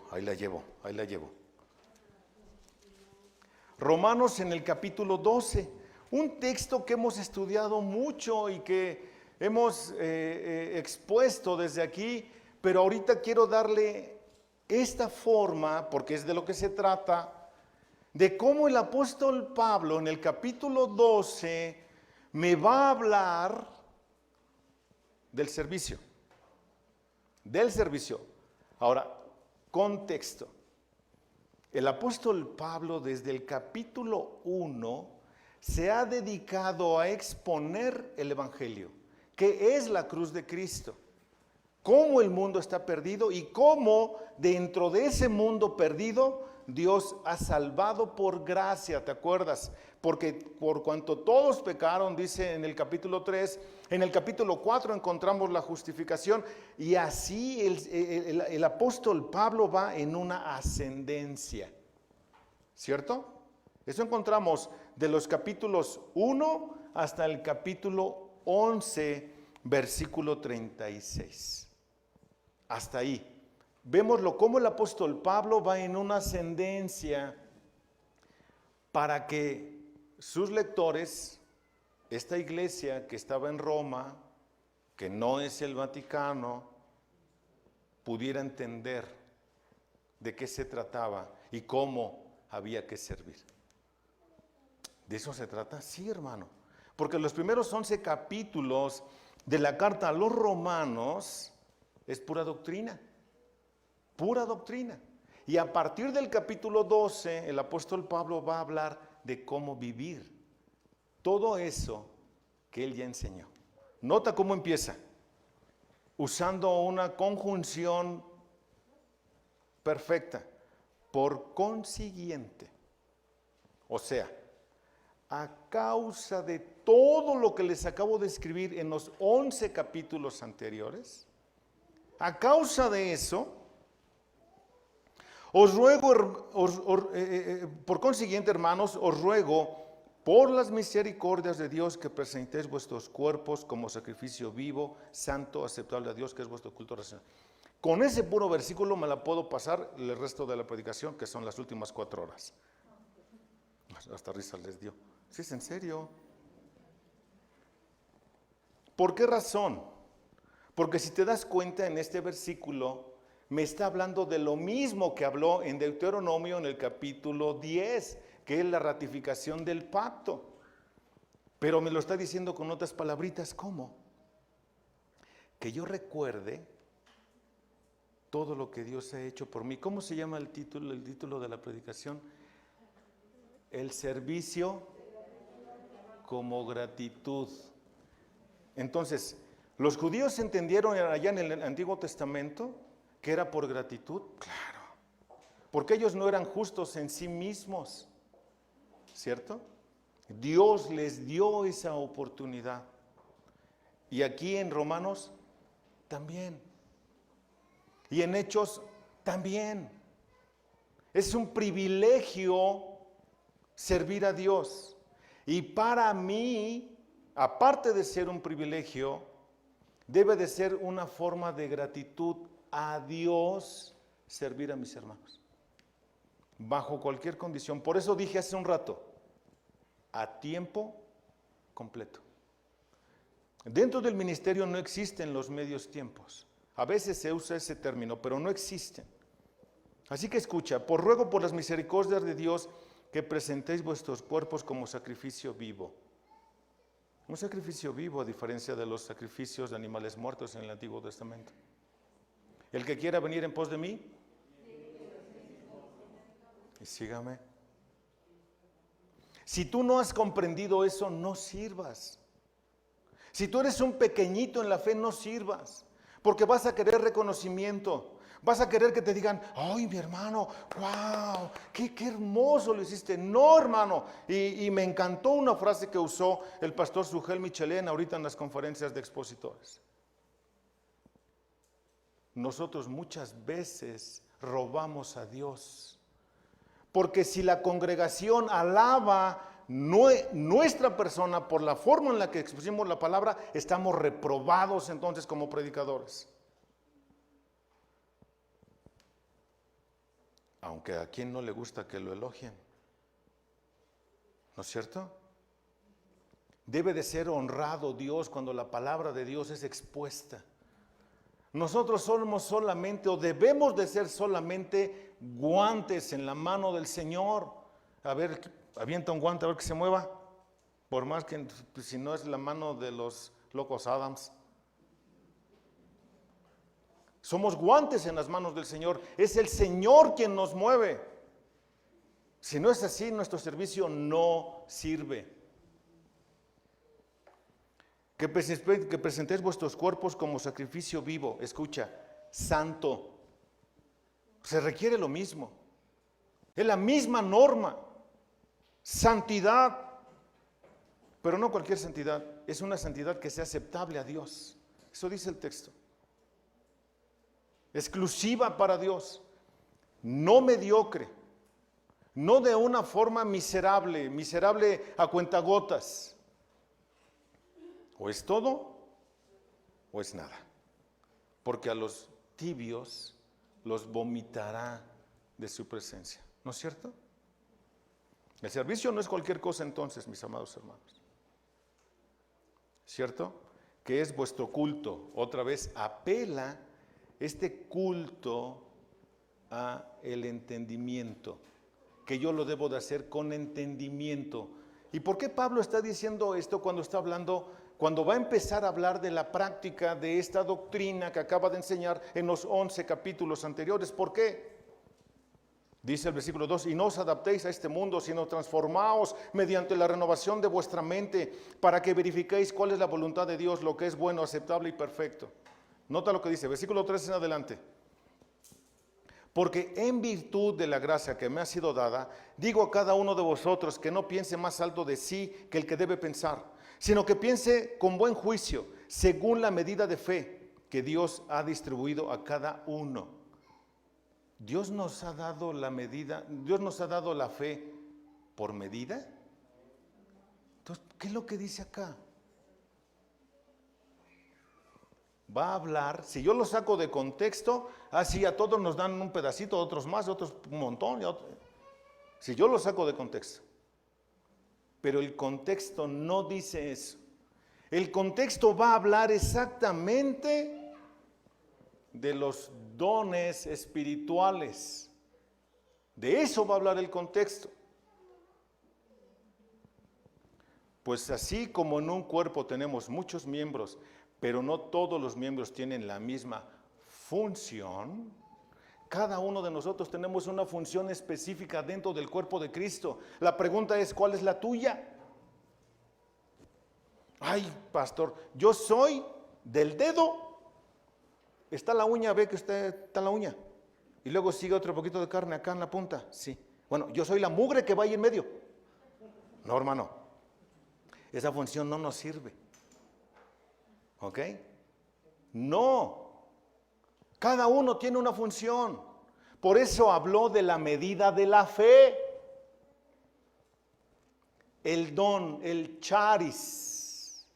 A: Romanos en el capítulo 12, un texto que hemos estudiado mucho y que hemos expuesto desde aquí, pero ahorita quiero darle esta forma, porque es de lo que se trata, de cómo el apóstol Pablo en el capítulo 12 me va a hablar del servicio. Ahora, contexto. El apóstol Pablo desde el capítulo 1 se ha dedicado a exponer el evangelio, que es la cruz de Cristo, cómo el mundo está perdido y cómo dentro de ese mundo perdido Dios ha salvado por gracia, ¿te acuerdas? Porque por cuanto todos pecaron, dice en el capítulo 3, en el capítulo 4 encontramos la justificación y así el apóstol Pablo va en una ascendencia, ¿cierto? Eso encontramos de los capítulos 1 hasta el capítulo 11, versículo 36. Hasta ahí. Vémoslo cómo el apóstol Pablo va en una ascendencia para que sus lectores, esta iglesia que estaba en Roma, que no es el Vaticano, pudiera entender de qué se trataba y cómo había que servir. ¿De eso se trata? Sí, hermano. Porque los primeros 11 capítulos de la carta a los romanos es pura doctrina. Pura doctrina. Y a partir del capítulo 12, el apóstol Pablo va a hablar de cómo vivir todo eso que él ya enseñó. Nota cómo empieza, usando una conjunción perfecta. Por consiguiente, o sea, a causa de todo lo que les acabo de escribir en los 11 capítulos anteriores, a causa de eso, os ruego, por consiguiente, hermanos, os ruego por las misericordias de Dios que presentéis vuestros cuerpos como sacrificio vivo, santo, aceptable a Dios, que es vuestro culto racional. Con ese puro versículo me la puedo pasar el resto de la predicación, que son las últimas 4 horas. Hasta risa les dio. Sí, es en serio. ¿Por qué razón? Porque si te das cuenta, en este versículo me está hablando de lo mismo que habló en Deuteronomio en el capítulo 10, que es la ratificación del pacto. Pero me lo está diciendo con otras palabritas. ¿Cómo? Que yo recuerde todo lo que Dios ha hecho por mí. ¿Cómo se llama el título de la predicación? El servicio como gratitud. Entonces, ¿los judíos entendieron allá en el Antiguo Testamento que era por gratitud? Claro, porque ellos no eran justos en sí mismos, ¿cierto? Dios les dio esa oportunidad. Y aquí en Romanos también. Y en Hechos también. Es un privilegio servir a Dios. Y para mí, aparte de ser un privilegio, debe de ser una forma de gratitud a Dios servir a mis hermanos. Bajo cualquier condición. Por eso dije hace un rato, a tiempo completo. Dentro del ministerio no existen los medios tiempos. A veces se usa ese término, pero no existen. Así que escucha, por ruego por las misericordias de Dios que presentéis vuestros cuerpos como sacrificio vivo. Un sacrificio vivo a diferencia de los sacrificios de animales muertos en el Antiguo Testamento. El que quiera venir en pos de mí, y sígame. Si tú no has comprendido eso, no sirvas. Si tú eres un pequeñito en la fe, no sirvas. Porque vas a querer reconocimiento. Vas a querer que te digan, ¡ay, mi hermano! ¡Wow! ¡Qué hermoso lo hiciste! No, hermano. Y me encantó una frase que usó el pastor Sugel Michelén ahorita en las conferencias de expositores. Nosotros muchas veces robamos a Dios. Porque si la congregación alaba nuestra persona por la forma en la que expusimos la palabra, estamos reprobados entonces como predicadores. Aunque a quien no le gusta que lo elogien, ¿no es cierto? Debe de ser honrado Dios cuando la palabra de Dios es expuesta. Nosotros somos solamente, o debemos de ser solamente, guantes en la mano del Señor. A ver, avienta un guante a ver que se mueva. Por más que, pues, si no es la mano de los locos Adams. Somos guantes en las manos del Señor. Es el Señor quien nos mueve. Si no es así, nuestro servicio no sirve. Que presentéis vuestros cuerpos como sacrificio vivo, escucha, santo. Se requiere lo mismo. Es la misma norma. Santidad. Pero no cualquier santidad. Es una santidad que sea aceptable a Dios. Eso dice el texto. Exclusiva para Dios. No mediocre. No de una forma miserable a cuentagotas. O es todo o es nada. Porque a los tibios los vomitará de su presencia. ¿No es cierto? El servicio no es cualquier cosa entonces, mis amados hermanos. ¿Cierto? Que es vuestro culto. Otra vez apela este culto a el entendimiento. Que yo lo debo de hacer con entendimiento. ¿Y por qué Pablo está diciendo esto cuando está hablando, cuando va a empezar a hablar de la práctica de esta doctrina que acaba de enseñar en los 11 capítulos anteriores? ¿Por qué? Dice el versículo 2, y no os adaptéis a este mundo, sino transformaos mediante la renovación de vuestra mente, para que verifiquéis cuál es la voluntad de Dios, lo que es bueno, aceptable y perfecto. Nota lo que dice, versículo 3 en adelante. Porque en virtud de la gracia que me ha sido dada, digo a cada uno de vosotros que no piense más alto de sí que el que debe pensar, sino que piense con buen juicio, según la medida de fe que Dios ha distribuido a cada uno. Dios nos ha dado la medida, Dios nos ha dado la fe por medida. Entonces, ¿qué es lo que dice acá? Va a hablar, si yo lo saco de contexto, así a todos nos dan un pedacito, otros más, otros un montón. Si yo lo saco de contexto. Pero el contexto no dice eso. El contexto va a hablar exactamente de los dones espirituales. De eso va a hablar el contexto. Pues así como en un cuerpo tenemos muchos miembros, pero no todos los miembros tienen la misma función, cada uno de nosotros tenemos una función específica dentro del cuerpo de Cristo. La pregunta es, ¿cuál es la tuya? Ay, pastor, yo soy del dedo. Está la uña, ve que usted está la uña. Y luego sigue otro poquito de carne acá en la punta. Sí. Bueno, yo soy la mugre que va ahí en medio. No, hermano. Esa función no nos sirve. ¿Ok? No. Cada uno tiene una función. Por eso habló de la medida de la fe. El don, el charis,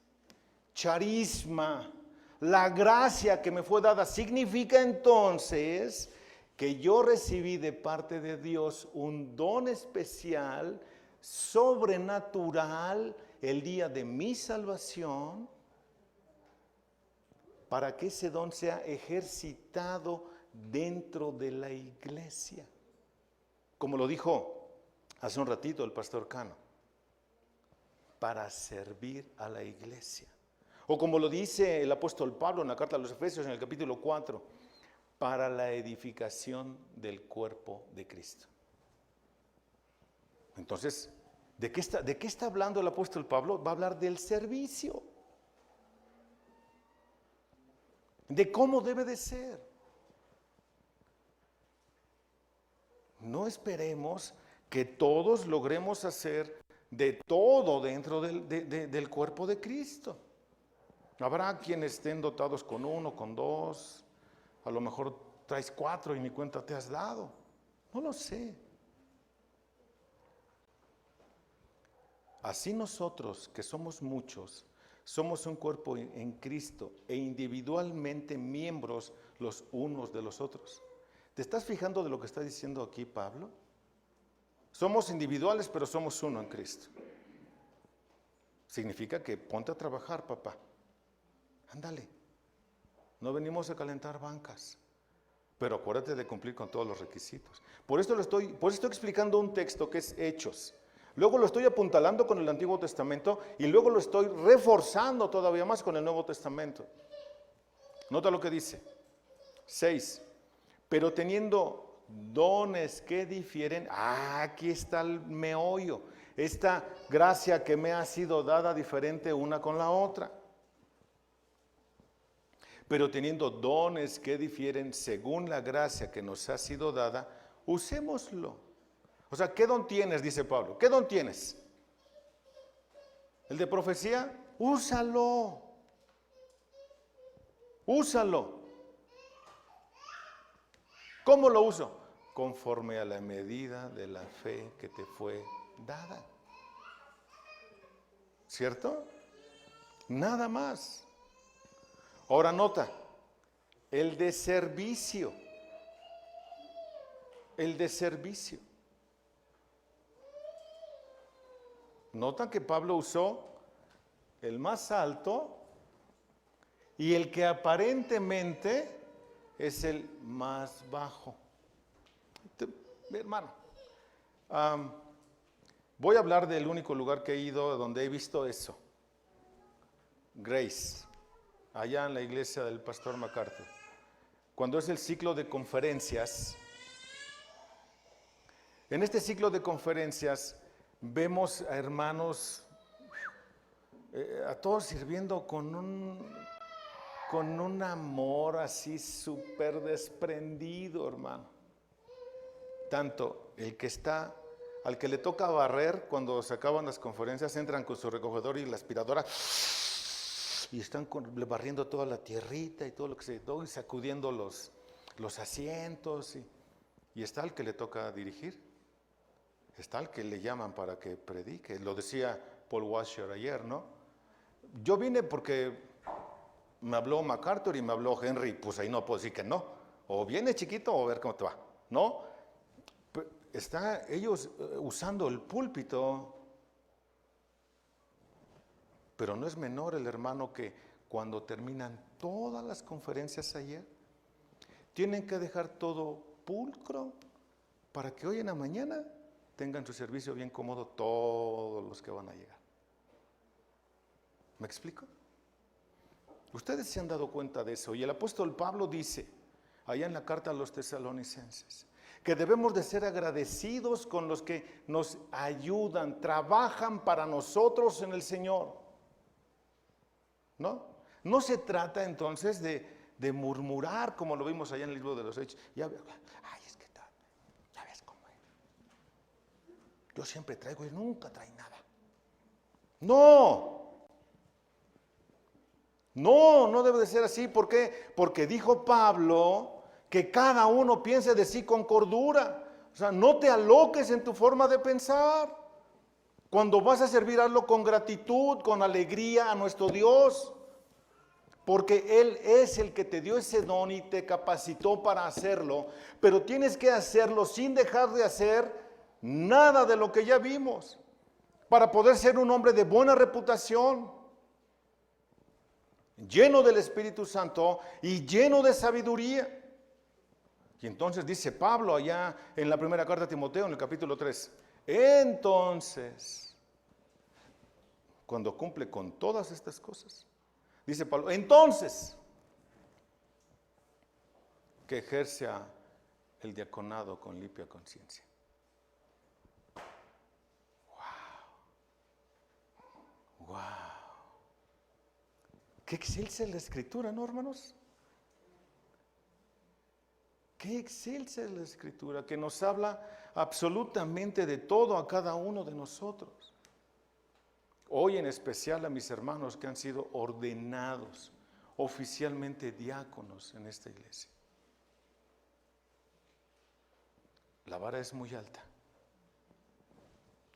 A: charisma, la gracia que me fue dada, significa entonces que yo recibí de parte de Dios un don especial, sobrenatural, el día de mi salvación, para que ese don sea ejercitado dentro de la iglesia. Como lo dijo hace un ratito el pastor Cano, para servir a la iglesia. O como lo dice el apóstol Pablo en la carta a los Efesios en el capítulo 4, para la edificación del cuerpo de Cristo. Entonces, ¿de qué está hablando el apóstol Pablo? Va a hablar del servicio. De cómo debe de ser. No esperemos que todos logremos hacer de todo dentro del cuerpo de Cristo. Habrá quienes estén dotados con 1, con 2, a lo mejor traes 4 y ni cuenta te has dado. No lo sé. Así nosotros, que somos muchos, somos un cuerpo en Cristo e individualmente miembros los unos de los otros. ¿Te estás fijando de lo que está diciendo aquí Pablo? Somos individuales, pero somos uno en Cristo. Significa que ponte a trabajar, papá. Ándale. No venimos a calentar bancas, pero acuérdate de cumplir con todos los requisitos. Por eso estoy explicando un texto que es Hechos. Luego lo estoy apuntalando con el Antiguo Testamento y luego lo estoy reforzando todavía más con el Nuevo Testamento. Nota lo que dice. 6. Pero teniendo dones que difieren, aquí está el meollo. Esta gracia que me ha sido dada diferente una con la otra. Pero teniendo dones que difieren según la gracia que nos ha sido dada, usémoslo. O sea, ¿qué don tienes? Dice Pablo. ¿Qué don tienes? ¿El de profecía? Úsalo. Úsalo. ¿Cómo lo uso? Conforme a la medida de la fe que te fue dada. ¿Cierto? Nada más. Ahora nota, el de servicio. El de servicio. Nota que Pablo usó el más alto y el que aparentemente es el más bajo. Hermano, voy a hablar del único lugar que he ido donde he visto eso. Grace, allá en la iglesia del pastor MacArthur. Cuando es el ciclo de conferencias, en este ciclo de conferencias vemos a hermanos, a todos sirviendo con un amor así súper desprendido, hermano. tanto el que está, al que le toca barrer, cuando se acaban las conferencias, entran con su recogedor y la aspiradora y están barriendo toda la tierrita y todo lo que se dio y sacudiendo los asientos. Y está el que le toca dirigir, está el que le llaman para que predique. Lo decía Paul Washer ayer, ¿no? Yo vine porque me habló MacArthur y me habló Henry, pues ahí no puedo decir que no. O viene chiquito o a ver cómo te va, ¿no? Está ellos usando el púlpito, pero no es menor el hermano que cuando terminan todas las conferencias ayer, tienen que dejar todo pulcro para que hoy en la mañana tengan su servicio bien cómodo todos los que van a llegar. ¿Me explico? Ustedes se han dado cuenta de eso. Y el apóstol Pablo dice, allá en la carta a los tesalonicenses, que debemos de ser agradecidos con los que nos ayudan, trabajan para nosotros en el Señor. ¿No? No se trata entonces de murmurar como lo vimos allá en el libro de los Hechos. Ay, es que ya ves cómo es. Yo siempre traigo y nunca trae nada. No debe de ser así. ¿Por qué? Porque dijo Pablo que cada uno piense de sí con cordura. O sea, no te aloques en tu forma de pensar. Cuando vas a servir, hazlo con gratitud, con alegría a nuestro Dios. Porque Él es el que te dio ese don y te capacitó para hacerlo. Pero tienes que hacerlo sin dejar de hacer nada de lo que ya vimos. Para poder ser un hombre de buena reputación, lleno del Espíritu Santo y lleno de sabiduría. Y entonces dice Pablo allá en la primera carta a Timoteo, en el capítulo 3, entonces, cuando cumple con todas estas cosas, dice Pablo, entonces, que ejerza el diaconado con limpia conciencia. Wow. Qué excelsa es la Escritura, ¿no, hermanos? Qué excelsa es la Escritura, que nos habla absolutamente de todo a cada uno de nosotros. Hoy en especial a mis hermanos que han sido ordenados oficialmente diáconos en esta iglesia. La vara es muy alta.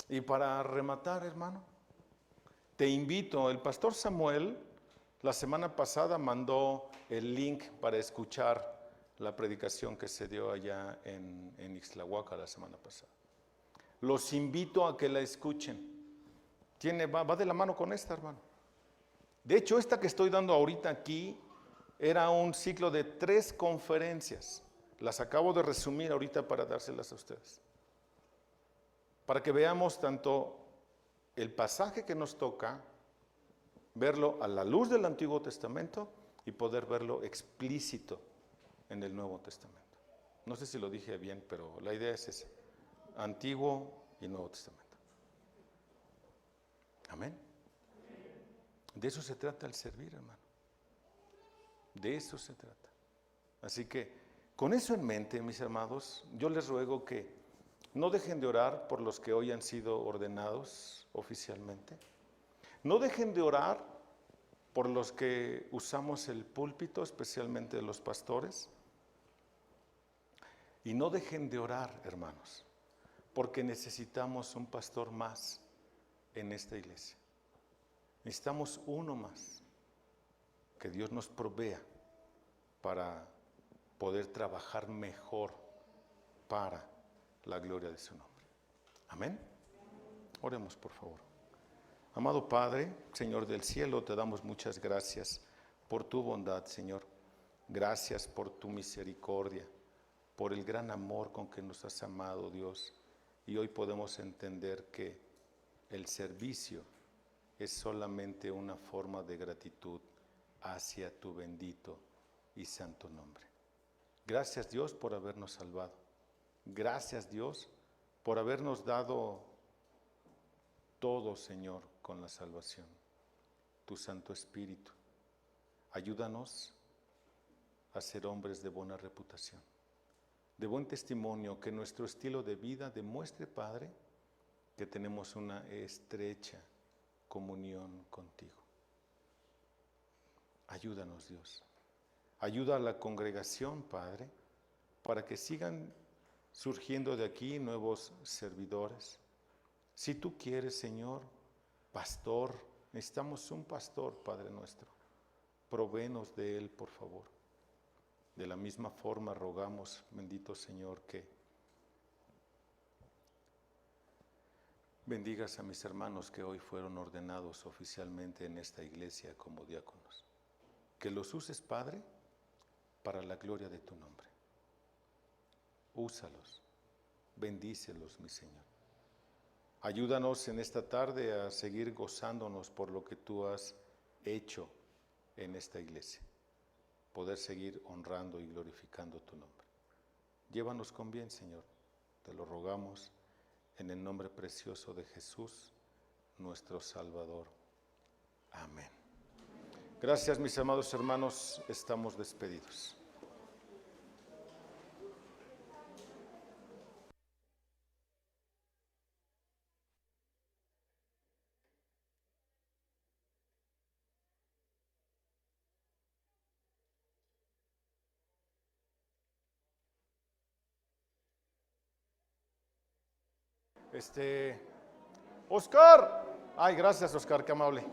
A: Y para rematar, hermano, te invito, el pastor Samuel la semana pasada mandó el link para escuchar la predicación que se dio allá en Ixtlahuaca la semana pasada. Los invito a que la escuchen. Va de la mano con esta, hermano. De hecho, esta que estoy dando ahorita aquí era un ciclo de 3 conferencias. Las acabo de resumir ahorita para dárselas a ustedes. Para que veamos tanto el pasaje que nos toca, verlo a la luz del Antiguo Testamento y poder verlo explícito en el Nuevo Testamento. No sé si lo dije bien, pero la idea es esa: Antiguo y Nuevo Testamento. Amén. De eso se trata el servir, hermano. De eso se trata. Así que, con eso en mente, mis hermanos, yo les ruego que no dejen de orar por los que hoy han sido ordenados oficialmente. No dejen de orar por los que usamos el púlpito, especialmente los pastores. Y no dejen de orar, hermanos, porque necesitamos un pastor más en esta iglesia. Necesitamos uno más, que Dios nos provea para poder trabajar mejor para la gloria de su nombre. Amén. Oremos, por favor. Amado Padre, Señor del cielo, te damos muchas gracias por tu bondad, Señor. Gracias por tu misericordia, por el gran amor con que nos has amado, Dios. Y hoy podemos entender que el servicio es solamente una forma de gratitud hacia tu bendito y santo nombre. Gracias, Dios, por habernos salvado. Gracias, Dios, por habernos dado todo, Señor, con la salvación. Tu Santo Espíritu, ayúdanos a ser hombres de buena reputación, de buen testimonio, que nuestro estilo de vida demuestre, Padre, que tenemos una estrecha comunión contigo. Ayúdanos, Dios. Ayuda a la congregación, Padre, para que sigan surgiendo de aquí nuevos servidores. Si tú quieres, Señor, pastor, necesitamos un pastor, Padre nuestro. Provéenos de él, por favor. De la misma forma rogamos, bendito Señor, que bendigas a mis hermanos que hoy fueron ordenados oficialmente en esta iglesia como diáconos. Que los uses, Padre, para la gloria de tu nombre. Úsalos, bendícelos, mi Señor. Ayúdanos en esta tarde a seguir gozándonos por lo que tú has hecho en esta iglesia. Poder seguir honrando y glorificando tu nombre. Llévanos con bien, Señor. Te lo rogamos en el nombre precioso de Jesús, nuestro Salvador. Amén. Gracias, mis amados hermanos. Estamos despedidos. Oscar. Ay, gracias, Oscar, qué amable.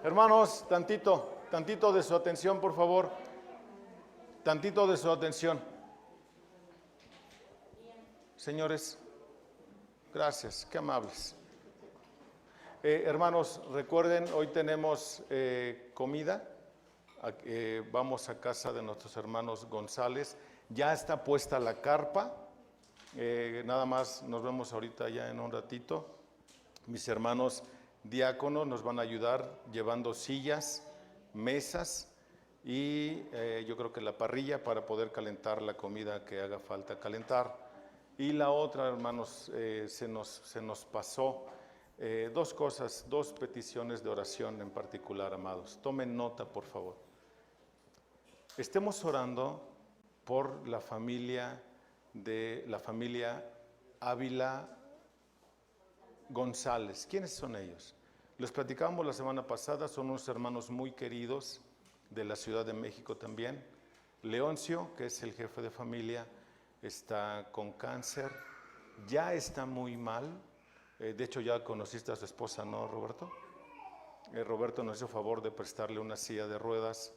A: Hermanos, tantito de su atención, por favor. Tantito de su atención. Señores, gracias, qué amables. Hermanos, recuerden, hoy tenemos comida. Vamos a casa de nuestros hermanos González. Ya está puesta la carpa. Nada más nos vemos ahorita ya en un ratito. Mis hermanos diáconos nos van a ayudar llevando sillas, mesas y yo creo que la parrilla para poder calentar la comida que haga falta calentar. Y la otra, hermanos, se nos pasó dos cosas, dos peticiones de oración en particular, amados. Tomen nota, por favor. Estemos orando por la familia Ávila González. ¿Quiénes son ellos? Les platicábamos la semana pasada, son unos hermanos muy queridos de la Ciudad de México también. Leoncio, que es el jefe de familia, está con cáncer, ya está muy mal. De hecho, ya conociste a su esposa, ¿no, Roberto? Roberto nos hizo favor de prestarle una silla de ruedas,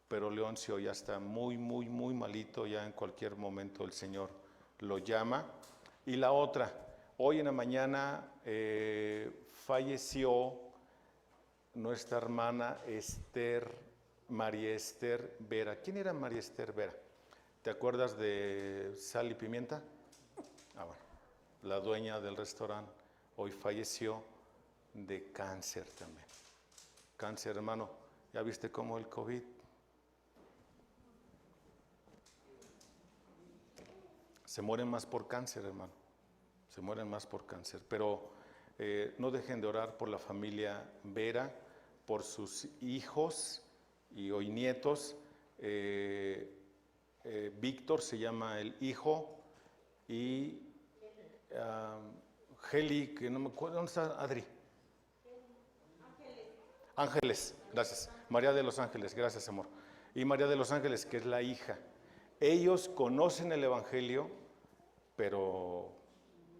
A: pero Leoncio ya está muy malito, ya en cualquier momento el Señor lo llama. Y la otra, hoy en la mañana falleció nuestra hermana María Esther Vera. ¿Quién era María Esther Vera? ¿Te acuerdas de Sal y Pimienta? Ah, bueno, la dueña del restaurante hoy falleció de cáncer también. Cáncer, hermano, ¿ya viste cómo el COVID? Se mueren más por cáncer, hermano. Se mueren más por cáncer. Pero no dejen de orar por la familia Vera, por sus hijos y hoy nietos. Víctor se llama el hijo y Heli, que no me acuerdo, ¿dónde está Adri? Ángeles, gracias. María de los Ángeles, gracias, amor. Y María de los Ángeles, que es la hija. Ellos conocen el Evangelio, pero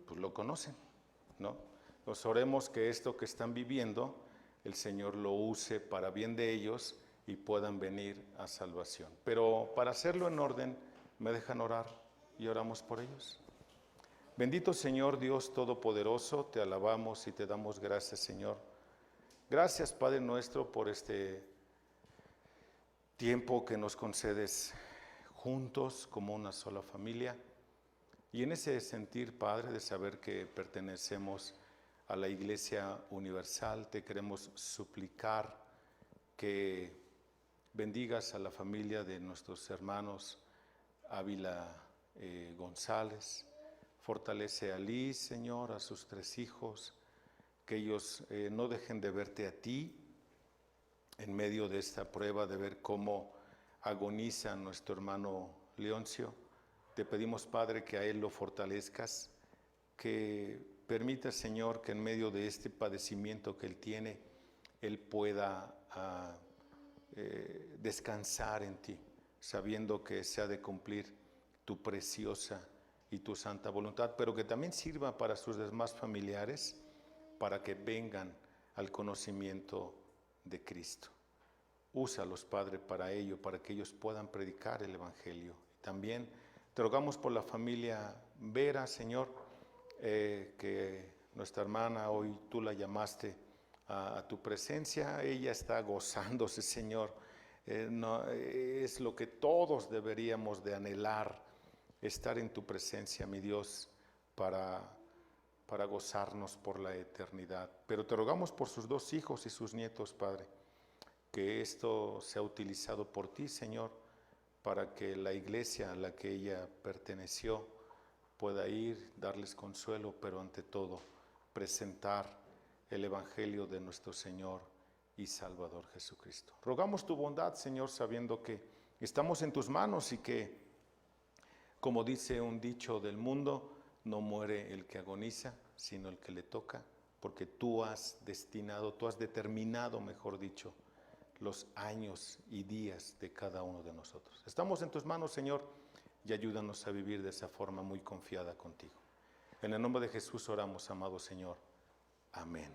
A: pues lo conocen, ¿no? Nos oremos que esto que están viviendo, el Señor lo use para bien de ellos y puedan venir a salvación. Pero para hacerlo en orden, ¿me dejan orar y oramos por ellos? Bendito Señor Dios Todopoderoso, te alabamos y te damos gracias, Señor. Gracias, Padre nuestro, por este tiempo que nos concedes juntos como una sola familia. Y en ese sentir, Padre, de saber que pertenecemos a la Iglesia Universal, te queremos suplicar que bendigas a la familia de nuestros hermanos Ávila González. Fortalece a Liz, Señor, a sus 3 hijos, que ellos no dejen de verte a ti en medio de esta prueba, de ver cómo agoniza nuestro hermano Leoncio. Te pedimos, Padre, que a él lo fortalezcas, que permitas, Señor, que en medio de este padecimiento que él tiene, él pueda descansar en ti, sabiendo que se ha de cumplir tu preciosa y tu santa voluntad, pero que también sirva para sus demás familiares, para que vengan al conocimiento de Cristo. Úsalos, Padre, para ello, para que ellos puedan predicar el Evangelio. Y también te rogamos por la familia Vera, Señor, que nuestra hermana hoy tú la llamaste a tu presencia. Ella está gozándose, Señor. Es lo que todos deberíamos de anhelar, estar en tu presencia, mi Dios, para gozarnos por la eternidad. Pero te rogamos por sus 2 hijos y sus nietos, Padre, que esto sea utilizado por ti, Señor, para que la iglesia a la que ella perteneció pueda ir, darles consuelo, pero ante todo presentar el Evangelio de nuestro Señor y Salvador Jesucristo. Rogamos tu bondad, Señor, sabiendo que estamos en tus manos y que, como dice un dicho del mundo, no muere el que agoniza, sino el que le toca, porque tú has determinado, mejor dicho, los años y días de cada uno de nosotros. Estamos en tus manos, Señor, y ayúdanos a vivir de esa forma muy confiada contigo. En el nombre de Jesús oramos, amado Señor. Amén.